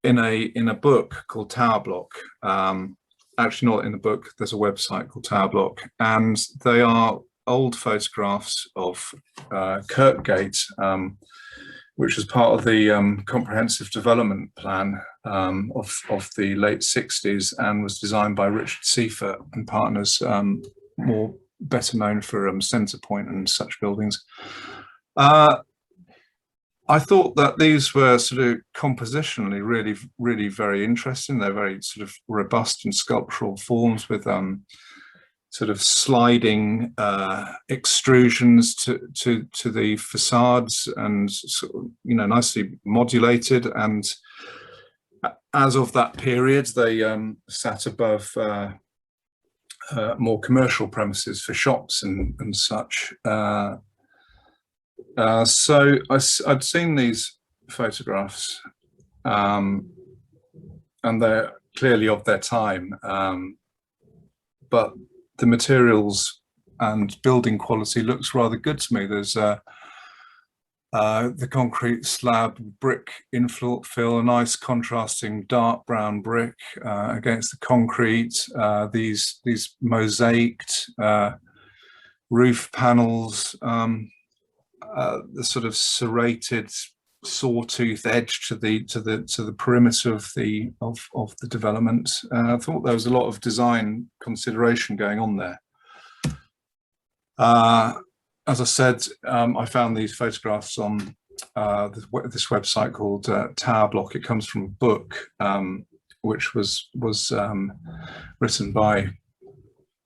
S3: a book called Tower Block. Actually, not in the book. There's a website called Tower Block, and they are old photographs of Kirkgate, which was part of the comprehensive development plan of the late 60s, and was designed by Richard Seifert and partners, better known for Centre Point and such buildings. I thought that these were sort of compositionally really very interesting. They're very sort of robust and sculptural forms with sort of sliding extrusions to the facades, and sort of, nicely modulated. And as of that period, they sat above more commercial premises for shops and such. So I'd seen these photographs, and they're clearly of their time, but the materials and building quality looks rather good to me. There's the concrete slab brick infill, a nice contrasting dark brown brick against the concrete. These mosaiced roof panels, the sort of serrated sawtooth edge to the perimeter of the development. I thought there was a lot of design consideration going on there. As I said, I found these photographs on this website called Tower Block. It comes from a book which was written by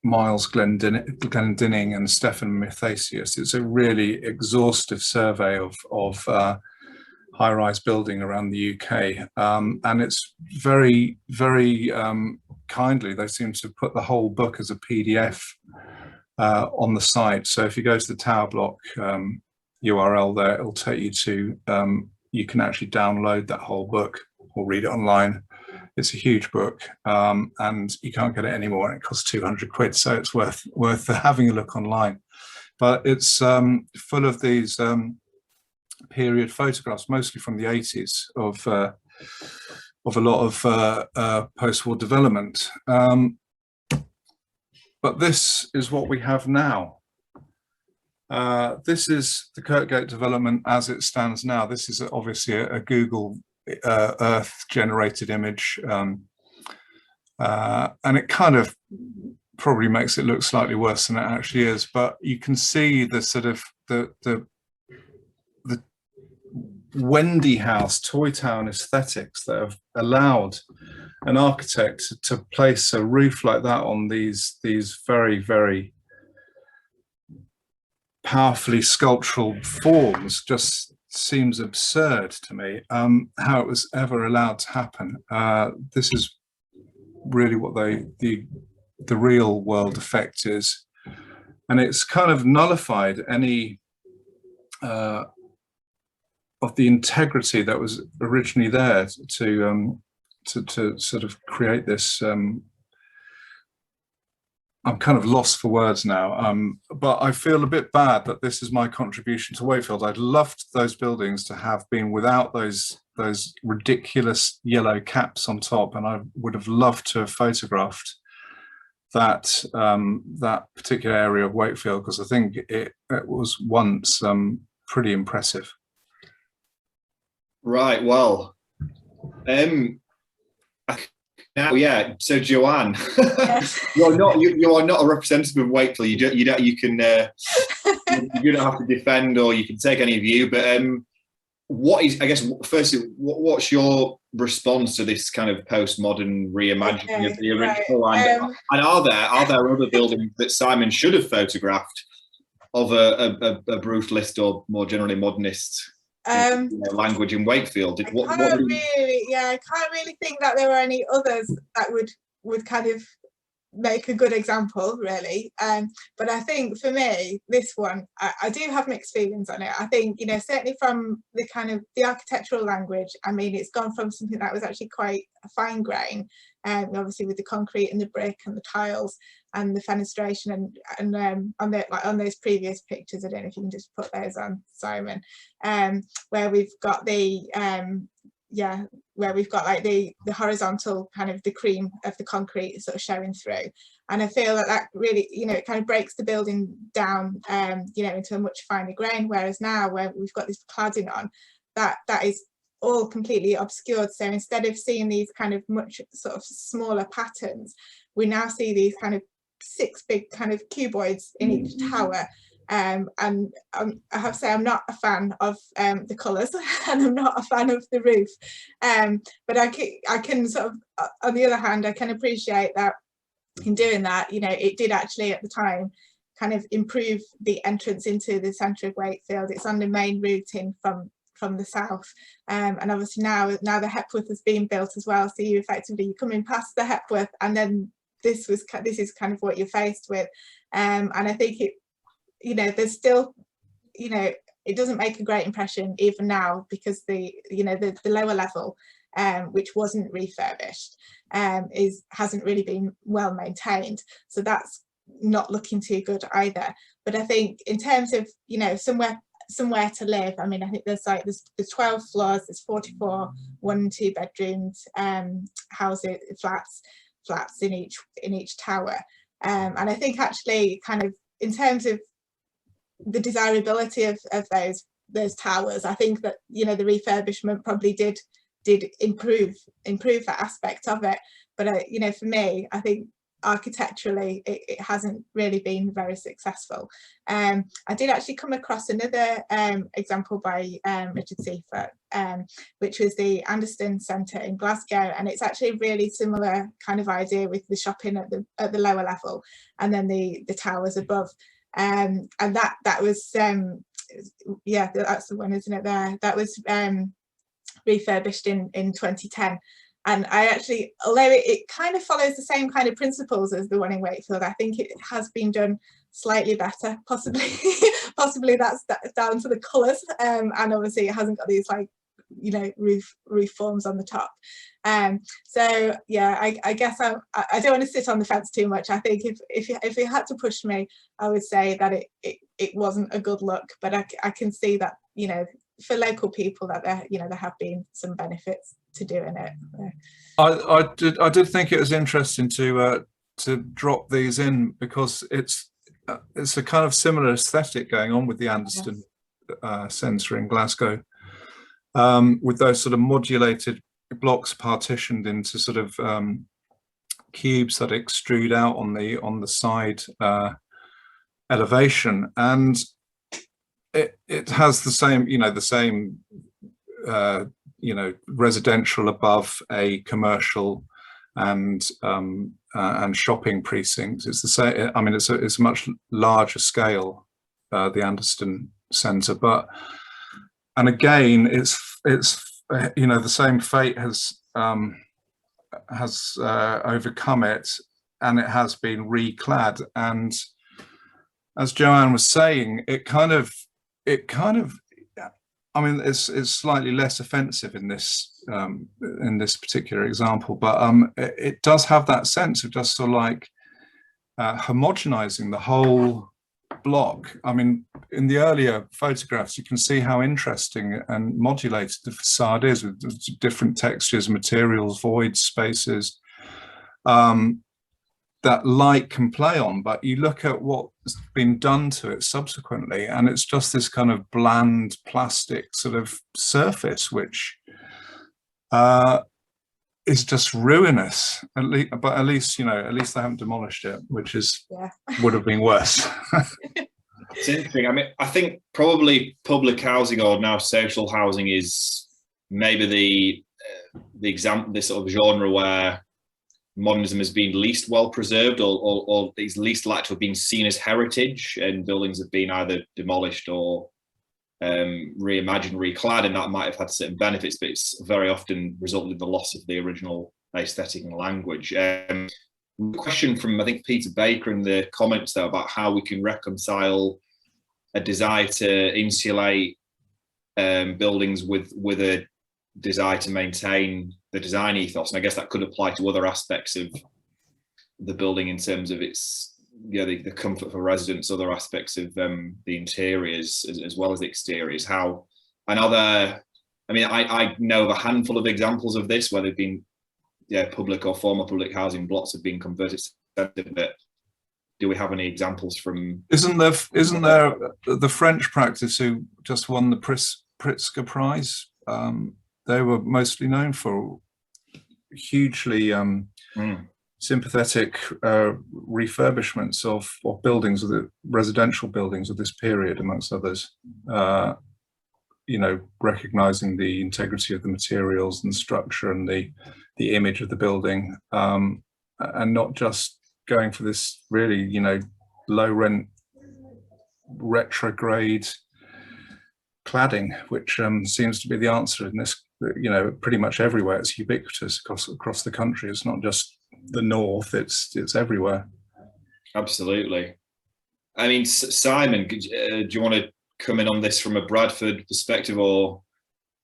S3: Miles Glendinning and Stefan Mithasius. It's a really exhaustive survey of high-rise building around the UK, and it's very, very kindly, they seem to put the whole book as a PDF on the site. So if you go to the Tower Block URL there, it'll take you to, you can actually download that whole book or read it online. It's a huge book, and you can't get it anymore, and it costs 200 quid, so it's worth having a look online. But it's full of these period photographs, mostly from the 80s, of a lot of post-war development. But this is what we have now. This is the Kirkgate development as it stands now. This is obviously a Google Earth generated image, and it kind of probably makes it look slightly worse than it actually is. But you can see the sort of the Wendy House, Toy Town aesthetics that have allowed an architect to place a roof like that on these very, very powerfully sculptural forms. Just seems absurd to me, how it was ever allowed to happen. This is really what the real world effect is, and it's kind of nullified any the integrity that was originally there to sort of create this. I'm kind of lost for words now, but I feel a bit bad that this is my contribution to Wakefield. I'd loved those buildings to have been without those ridiculous yellow caps on top, and I would have loved to have photographed that that particular area of Wakefield, because I think it was once pretty impressive.
S2: Right. Well. Now, yeah. So, Joanne, you are not a representative of Wakefield. You don't have to defend, or you can take any view. But what is, I guess, firstly, what's your response to this kind of postmodern reimagining of the original? Right. And are there other buildings that Simon should have photographed of a brutalist or more generally modernist language in Wakefield?
S6: I can't really think that there were any others that would kind of make a good example, really. But I think for me, this one, I do have mixed feelings on it. I think, certainly from the kind of the architectural language, I mean, it's gone from something that was actually quite a fine grain, obviously with the concrete and the brick and the tiles and the fenestration, and on those previous pictures, I don't know if you can just put those on, Simon, where we've got the like the horizontal kind of the cream of the concrete sort of showing through. And I feel that really, it kind of breaks the building down, into a much finer grain, whereas now where we've got this cladding on, that is all completely obscured. So instead of seeing these kind of much sort of smaller patterns, we now see these kind of 6 big kind of cuboids in each tower. And I have to say, I'm not a fan of the colours, and I'm not a fan of the roof, but I can sort of, on the other hand, I can appreciate that in doing that, it did actually at the time kind of improve the entrance into the centre of Wakefield. It's on the main route in from the south, and obviously now the Hepworth has been built as well, so you're coming past the Hepworth, and then this is kind of what you're faced with, and I think it, there's still, it doesn't make a great impression even now, because the lower level, which wasn't refurbished, hasn't really been well maintained, so that's not looking too good either. But I think in terms of somewhere to live, I mean, I think there's 12 floors, there's 44 1 and 2 bedrooms, houses, flats in each tower, and I think actually kind of in terms of the desirability of those towers, I think that the refurbishment probably did improve that aspect of it. But for me, I think architecturally it hasn't really been very successful. I did actually come across another example by Richard Seifert, which was the Anderston Centre in Glasgow, and it's actually a really similar kind of idea with the shopping at the lower level, and then the towers above. And that was that's the one, isn't it? That was refurbished in 2010, and I actually, although it kind of follows the same kind of principles as the one in Wakefield, I think it has been done slightly better. Possibly that's down to the colours, and obviously it hasn't got these roof forms on the top. So yeah, I guess I don't want to sit on the fence too much. I think if you had to push me, I would say that it wasn't a good look, but I can see that for local people that there have been some benefits to doing it.
S3: I did think it was interesting to drop these in, because it's a kind of similar aesthetic going on with the Anderston Centre in Glasgow, with those sort of modulated blocks partitioned into sort of cubes that extrude out on the side elevation, and it has the same residential above a commercial and shopping precinct. It's the same. I mean, it's a much larger scale, the Anderston Centre, and again, it's the same fate has overcome it, and it has been reclad. And as Joanne was saying, it kind of I mean, it's slightly less offensive in this particular example, but it does have that sense of just sort of like homogenizing the whole block. I mean, in the earlier photographs, you can see how interesting and modulated the facade is, with different textures, materials, void spaces that light can play on. But you look at what's been done to it subsequently, and it's just this kind of bland plastic sort of surface, which is just ruinous. But at least, you know, at least they haven't demolished it, which is would have been worse.
S2: It's interesting. I mean, I think probably public housing, or now social housing, is maybe the example, this sort of genre where modernism has been least well preserved, or is least likely to have been seen as heritage, and buildings have been either demolished or reimagined, reclad, and that might have had certain benefits, but it's very often resulted in the loss of the original aesthetic and language. Question from, I think, Peter Baker in the comments there about how we can reconcile a desire to insulate buildings with a desire to maintain the design ethos, and I guess that could apply to other aspects of the building in terms of its, you know, the comfort for residents, other aspects of the interiors as well as the exteriors. How, and other, I mean, I know of a handful of examples of this where they've been, public or former public housing blocks have been converted to, but do we have any examples from? Isn't there
S3: the French practice who just won the Pritzker Prize? They were mostly known for hugely sympathetic refurbishments of buildings, of the residential buildings of this period, amongst others. You know, recognizing the integrity of the materials and structure and the image of the building, and not just going for this really, you know, low rent retrograde cladding, which seems to be the answer in this, you know, pretty much everywhere. It's ubiquitous across the country. It's not just the north, it's everywhere.
S2: Absolutely. I mean, Simon, do you want to come in on this from a Bradford perspective, or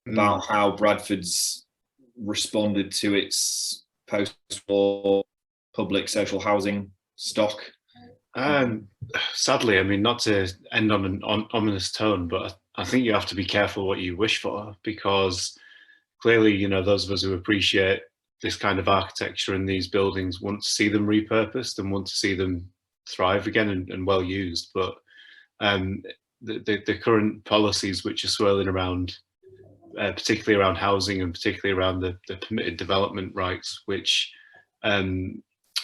S2: about how Bradford's responded to its post-war public social housing stock?
S5: Sadly, I mean, not to end on an ominous tone, but I think you have to be careful what you wish for, because clearly, you know, those of us who appreciate this kind of architecture in these buildings want to see them repurposed and want to see them thrive again and well used. But the current policies which are swirling around, particularly around housing and particularly around the permitted development rights, which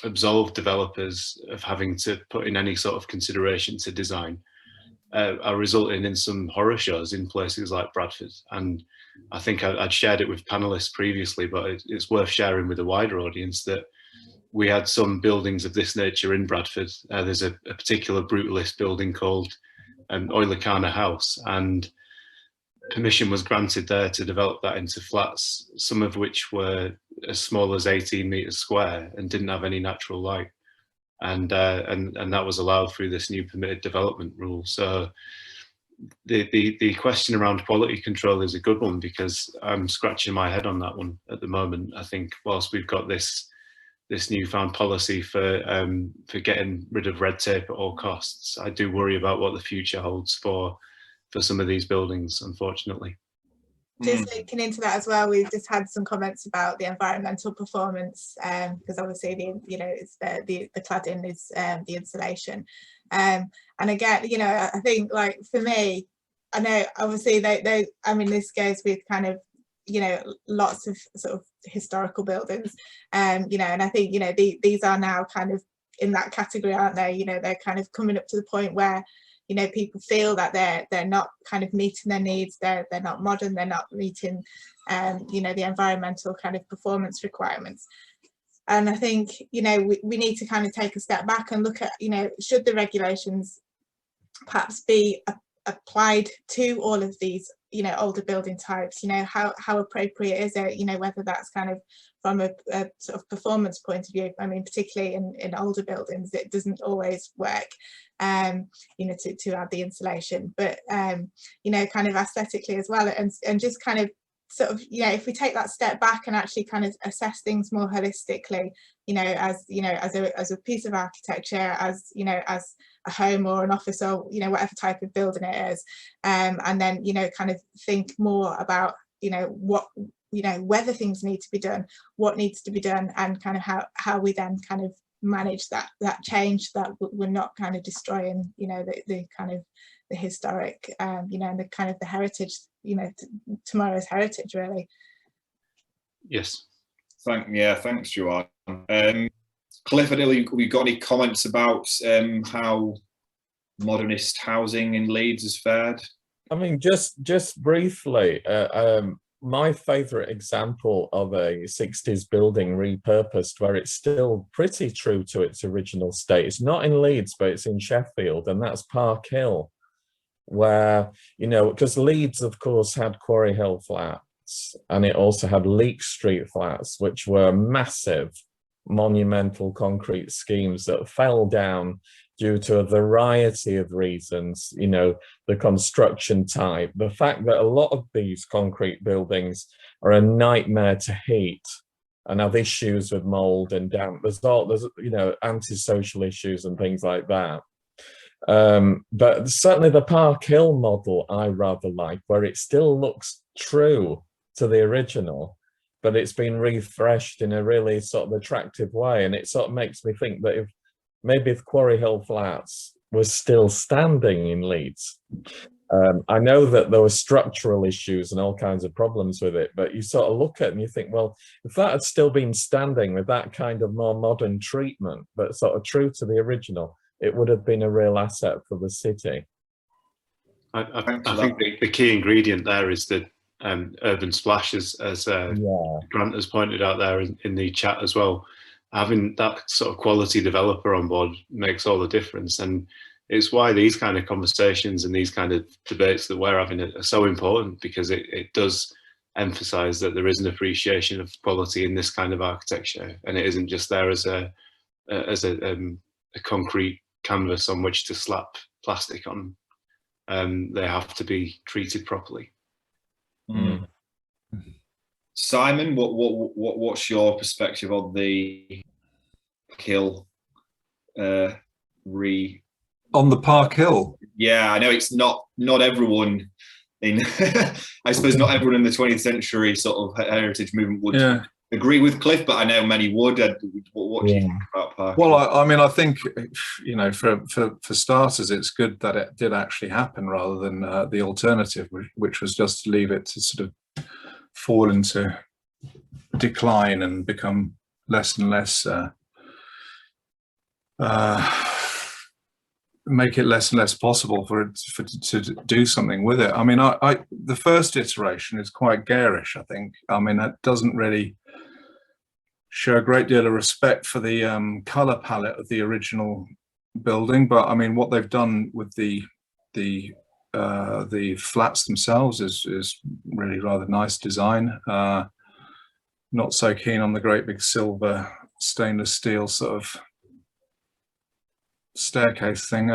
S5: absolve developers of having to put in any sort of consideration to design, are resulting in some horror shows in places like Bradford. And I think I'd shared it with panelists previously, but it's worth sharing with a wider audience that we had some buildings of this nature in Bradford. There's a particular brutalist building called Oilercarna House, and permission was granted there to develop that into flats, some of which were as small as 18 meters square and didn't have any natural light. And that was allowed through this new permitted development rule. So the question around quality control is a good one, because I'm scratching my head on that one at the moment. I think whilst we've got this newfound policy for getting rid of red tape at all costs, I do worry about what the future holds for some of these buildings, unfortunately.
S6: Just linking into that as well, we've just had some comments about the environmental performance, because obviously it's the cladding is the insulation, and again, you know, I think, like, for me, I know obviously they I mean, this goes with kind of, you know, lots of sort of historical buildings, you know, and I think, you know, these are now kind of in that category, aren't they? You know, they're kind of coming up to the point where, you know, people feel that they're not kind of meeting their needs, they're not modern, they're not meeting you know, the environmental kind of performance requirements. And I think, you know, we need to kind of take a step back and look at, you know, should the regulations perhaps be applied to all of these, you know, older building types? You know, how appropriate is it, you know, whether that's kind of from a sort of performance point of view. I mean, particularly in older buildings, it doesn't always work, you know, to add the insulation, but you know, kind of aesthetically as well, and just kind of sort of, you know, if we take that step back and actually kind of assess things more holistically, you know, as a piece of architecture, as, you know, as a home or an office, or, you know, whatever type of building it is, and then, you know, kind of think more about, you know, what, you know, whether things need to be done, what needs to be done, and kind of how we then kind of manage that change, that we're not kind of destroying, you know, the kind of the historic, you know, and the kind of the heritage, you know, tomorrow's heritage, really.
S5: Yes.
S2: Thanks, Joanne. Clifford, have you got any comments about how modernist housing in Leeds has fared?
S4: I mean, just briefly, my favourite example of a 60s building repurposed where it's still pretty true to its original state, it's not in Leeds, but it's in Sheffield, and that's Park Hill, where, you know, because Leeds, of course, had Quarry Hill flats, and it also had Leek Street flats, which were massive, monumental concrete schemes that fell down due to a variety of reasons, you know, the construction type, the fact that a lot of these concrete buildings are a nightmare to heat and have issues with mold and damp. There's you know, antisocial issues and things like that. But certainly the Park Hill model I rather like, where it still looks true to the original, but it's been refreshed in a really sort of attractive way. And it sort of makes me think that if Quarry Hill Flats was still standing in Leeds, I know that there were structural issues and all kinds of problems with it, but you sort of look at it and you think, well, if that had still been standing with that kind of more modern treatment, but sort of true to the original, it would have been a real asset for the city.
S5: I think the key ingredient there is the urban splash, as Grant has pointed out there in the chat as well. Having that sort of quality developer on board makes all the difference, and it's why these kind of conversations and these kind of debates that we're having are so important, because it does emphasize that there is an appreciation of quality in this kind of architecture, and it isn't just there as a concrete canvas on which to slap plastic on. They have to be treated properly.
S2: Mm. Simon, what's your perspective on the Hill on
S3: the Park Hill?
S2: Yeah, I know it's not everyone in I suppose not everyone in the 20th century sort of heritage movement would agree with Cliff, but I know many would. What do you think about Park Hill?
S3: Well, I mean, I think, you know, for starters, it's good that it did actually happen rather than the alternative, which was just to leave it to sort of fall into decline and become less and less, make it less and less possible for it to do something with it. I mean, the first iteration is quite garish, I think. I mean, that doesn't really show a great deal of respect for the color palette of the original building, but I mean, what they've done with the flats themselves is really rather nice design. Not so keen on the great big silver stainless steel sort of staircase thing,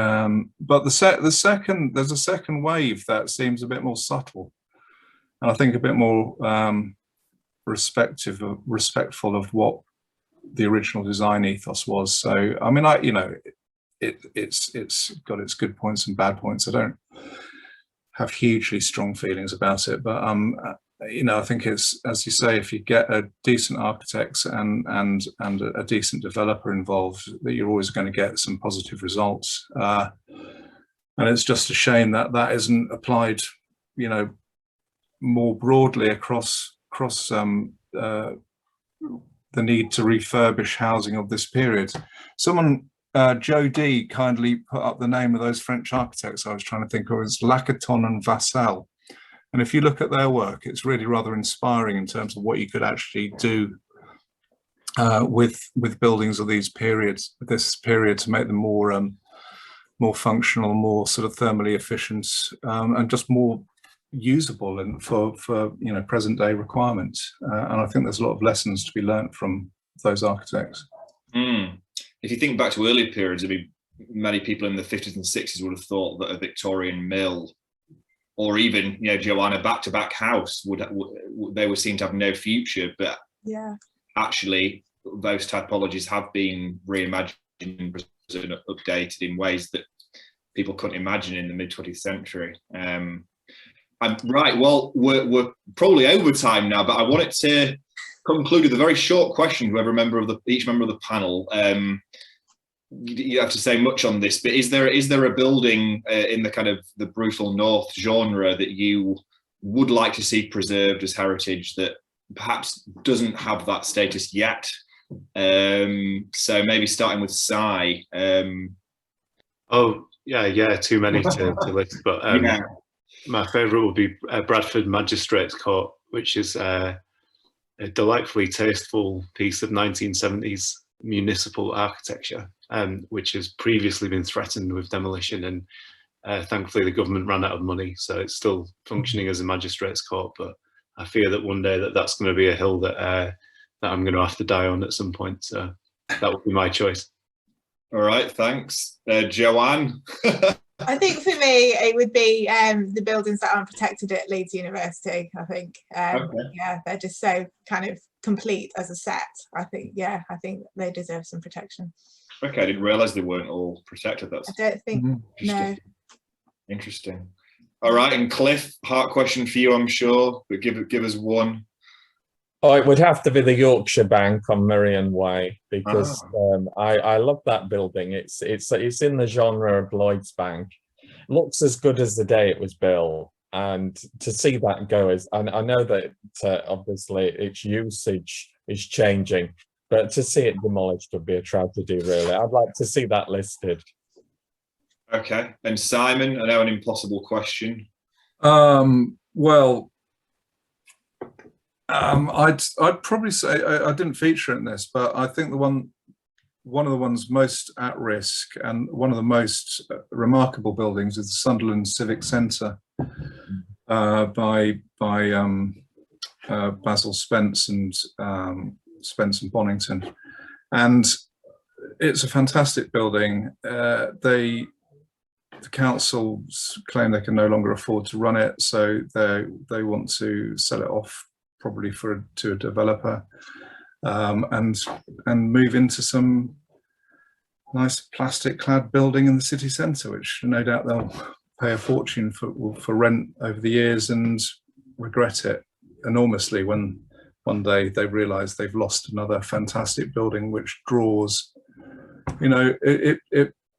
S3: but there's a second wave that seems a bit more subtle, and I think a bit more respectful of what the original design ethos was. So I mean, you know, it's got its good points and bad points. I don't have hugely strong feelings about it, but you know, I think it's, as you say, if you get a decent architect and a decent developer involved, that you're always going to get some positive results. And it's just a shame that that isn't applied, you know, more broadly across the need to refurbish housing of this period. Someone, Joe D, kindly put up the name of those French architects I was trying to think of. It's Lacaton and Vassal. And if you look at their work, it's really rather inspiring in terms of what you could actually do with buildings of this period, to make them more functional, more sort of thermally efficient, and just more usable and for present day requirements. And I think there's a lot of lessons to be learnt from those architects.
S2: If you think back to earlier periods, I mean, many people in the 50s and 60s would have thought that a Victorian mill, or even Joanne, a back-to-back house they were seen to have no future. But actually, those typologies have been reimagined and updated in ways that people couldn't imagine in the mid-20th century. Right, well, we're probably over time now, but I wanted to conclude with a very short question to each member of the panel. You don't have to say much on this, but is there a building in the kind of the brutal north genre that you would like to see preserved as heritage that perhaps doesn't have that status yet? So maybe starting with Si.
S5: Oh yeah, too many to list, but my favourite would be Bradford Magistrates Court, which is a delightfully tasteful piece of 1970s municipal architecture, which has previously been threatened with demolition, and thankfully the government ran out of money, so it's still functioning as a magistrates court. But I fear that one day that's going to be a hill that I'm going to have to die on at some point. So that would be my choice.
S2: All right, thanks, Joanne.
S6: I think for me it would be the buildings that aren't protected at Leeds University. I think they're just so kind of complete as a set. I think they deserve some protection.
S2: Okay, I didn't realise they weren't all protected. I
S6: don't think no.
S2: Interesting. All right, and Cliff, hard question for you, I'm sure, but give us one.
S4: Oh, it would have to be the Yorkshire Bank on Marion Way, because I love that building. It's in the genre of Lloyd's Bank. Looks as good as the day it was built, and to see that go is, and I know that obviously its usage is changing, but to see it demolished would be a tragedy, really. I'd like to see that listed.
S2: Okay, and Simon, I know an impossible question.
S3: Well, I'd probably say I didn't feature in this, but I think one of the ones most at risk and one of the most remarkable buildings is the Sunderland Civic Centre by Basil Spence and Bonington, and it's a fantastic building. The council claim they can no longer afford to run it, so they want to sell it off, probably to a developer, and move into some nice plastic clad building in the city centre, which no doubt they'll pay a fortune for rent over the years and regret it enormously when one day they realise they've lost another fantastic building which draws.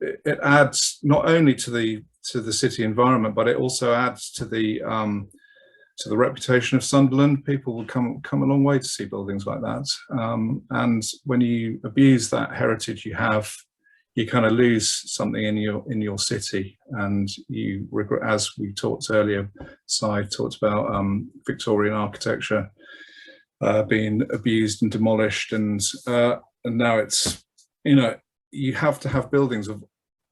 S3: It adds not only to the city environment, but it also adds to the reputation of Sunderland. People will come a long way to see buildings like that. And when you abuse that heritage you have, you kind of lose something in your city, and you regret, as we talked earlier. Si talked about Victorian architecture being abused and demolished, and now it's you have to have buildings of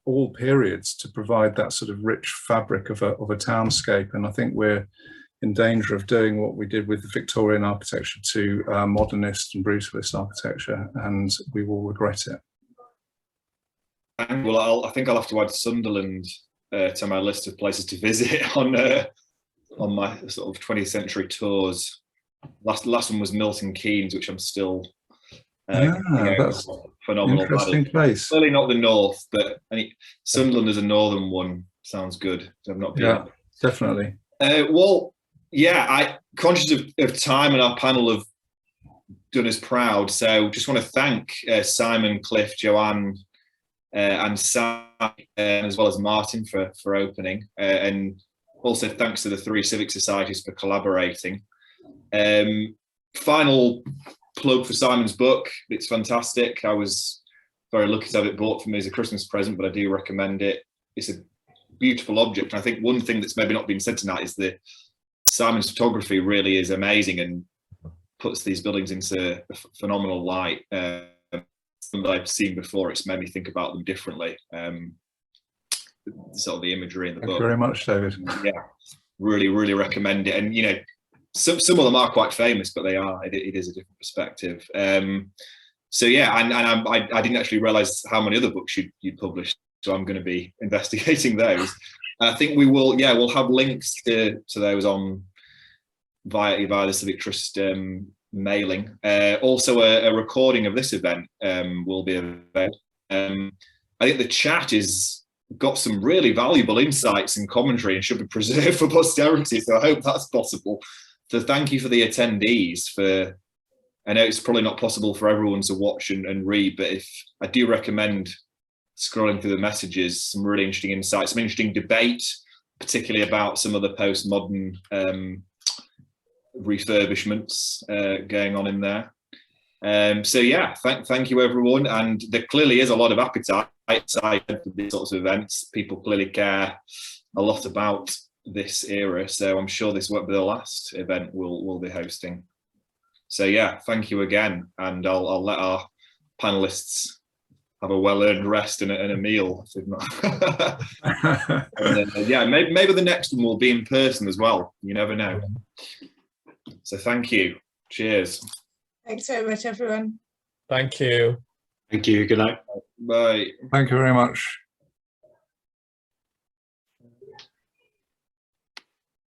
S3: all periods to provide that sort of rich fabric of a townscape. And I think we're in danger of doing what we did with the Victorian architecture to modernist and brutalist architecture, and we will regret it.
S2: Well, I think I'll have to add Sunderland to my list of places to visit on my sort of 20th century tours. Last one was Milton Keynes, which I'm still
S3: that's
S2: phenomenal.
S3: Interesting place.
S2: Clearly not the north, but Sunderland as a northern one sounds good. I've not been.
S3: Yeah, definitely.
S2: Well, yeah, I conscious of time, and our panel have done us proud. So just want to thank Simon, Cliff, Joanne, and Sam, as well as Martin for opening, and also thanks to the 3 civic societies for collaborating. Final plug for Simon's book. It's fantastic. I was very lucky to have it bought for me as a Christmas present, but I do recommend it. It's a beautiful object. And I think one thing that's maybe not been said tonight is that Simon's photography really is amazing and puts these buildings into a phenomenal light. Something that I've seen before, it's made me think about them differently. Sort of the imagery in the book.
S3: Thank you very much, David.
S2: Yeah. really recommend it. And, you know, some of them are quite famous, but it is a different perspective. So yeah, and I didn't actually realise how many other books you'd published, so I'm going to be investigating those. I think we'll have links to those on via the Civic Trust mailing. Also, a recording of this event will be available. I think the chat has got some really valuable insights and commentary and should be preserved for posterity, so I hope that's possible. So thank you for the attendees. I know it's probably not possible for everyone to watch and read, but I do recommend scrolling through the messages, some really interesting insights, some interesting debate, particularly about some of the postmodern refurbishments going on in there. So yeah, thank you everyone, and there clearly is a lot of appetite for these sorts of events. People clearly care a lot about this era, so I'm sure this won't be the last event we'll be hosting. So yeah, thank you again, and I'll let our panelists have a well-earned rest and a meal. And, yeah, maybe the next one will be in person as well. You never know. So thank you. Cheers.
S6: Thanks very much, everyone.
S4: Thank you.
S5: Thank you. Good night.
S2: Bye.
S3: Thank you very much.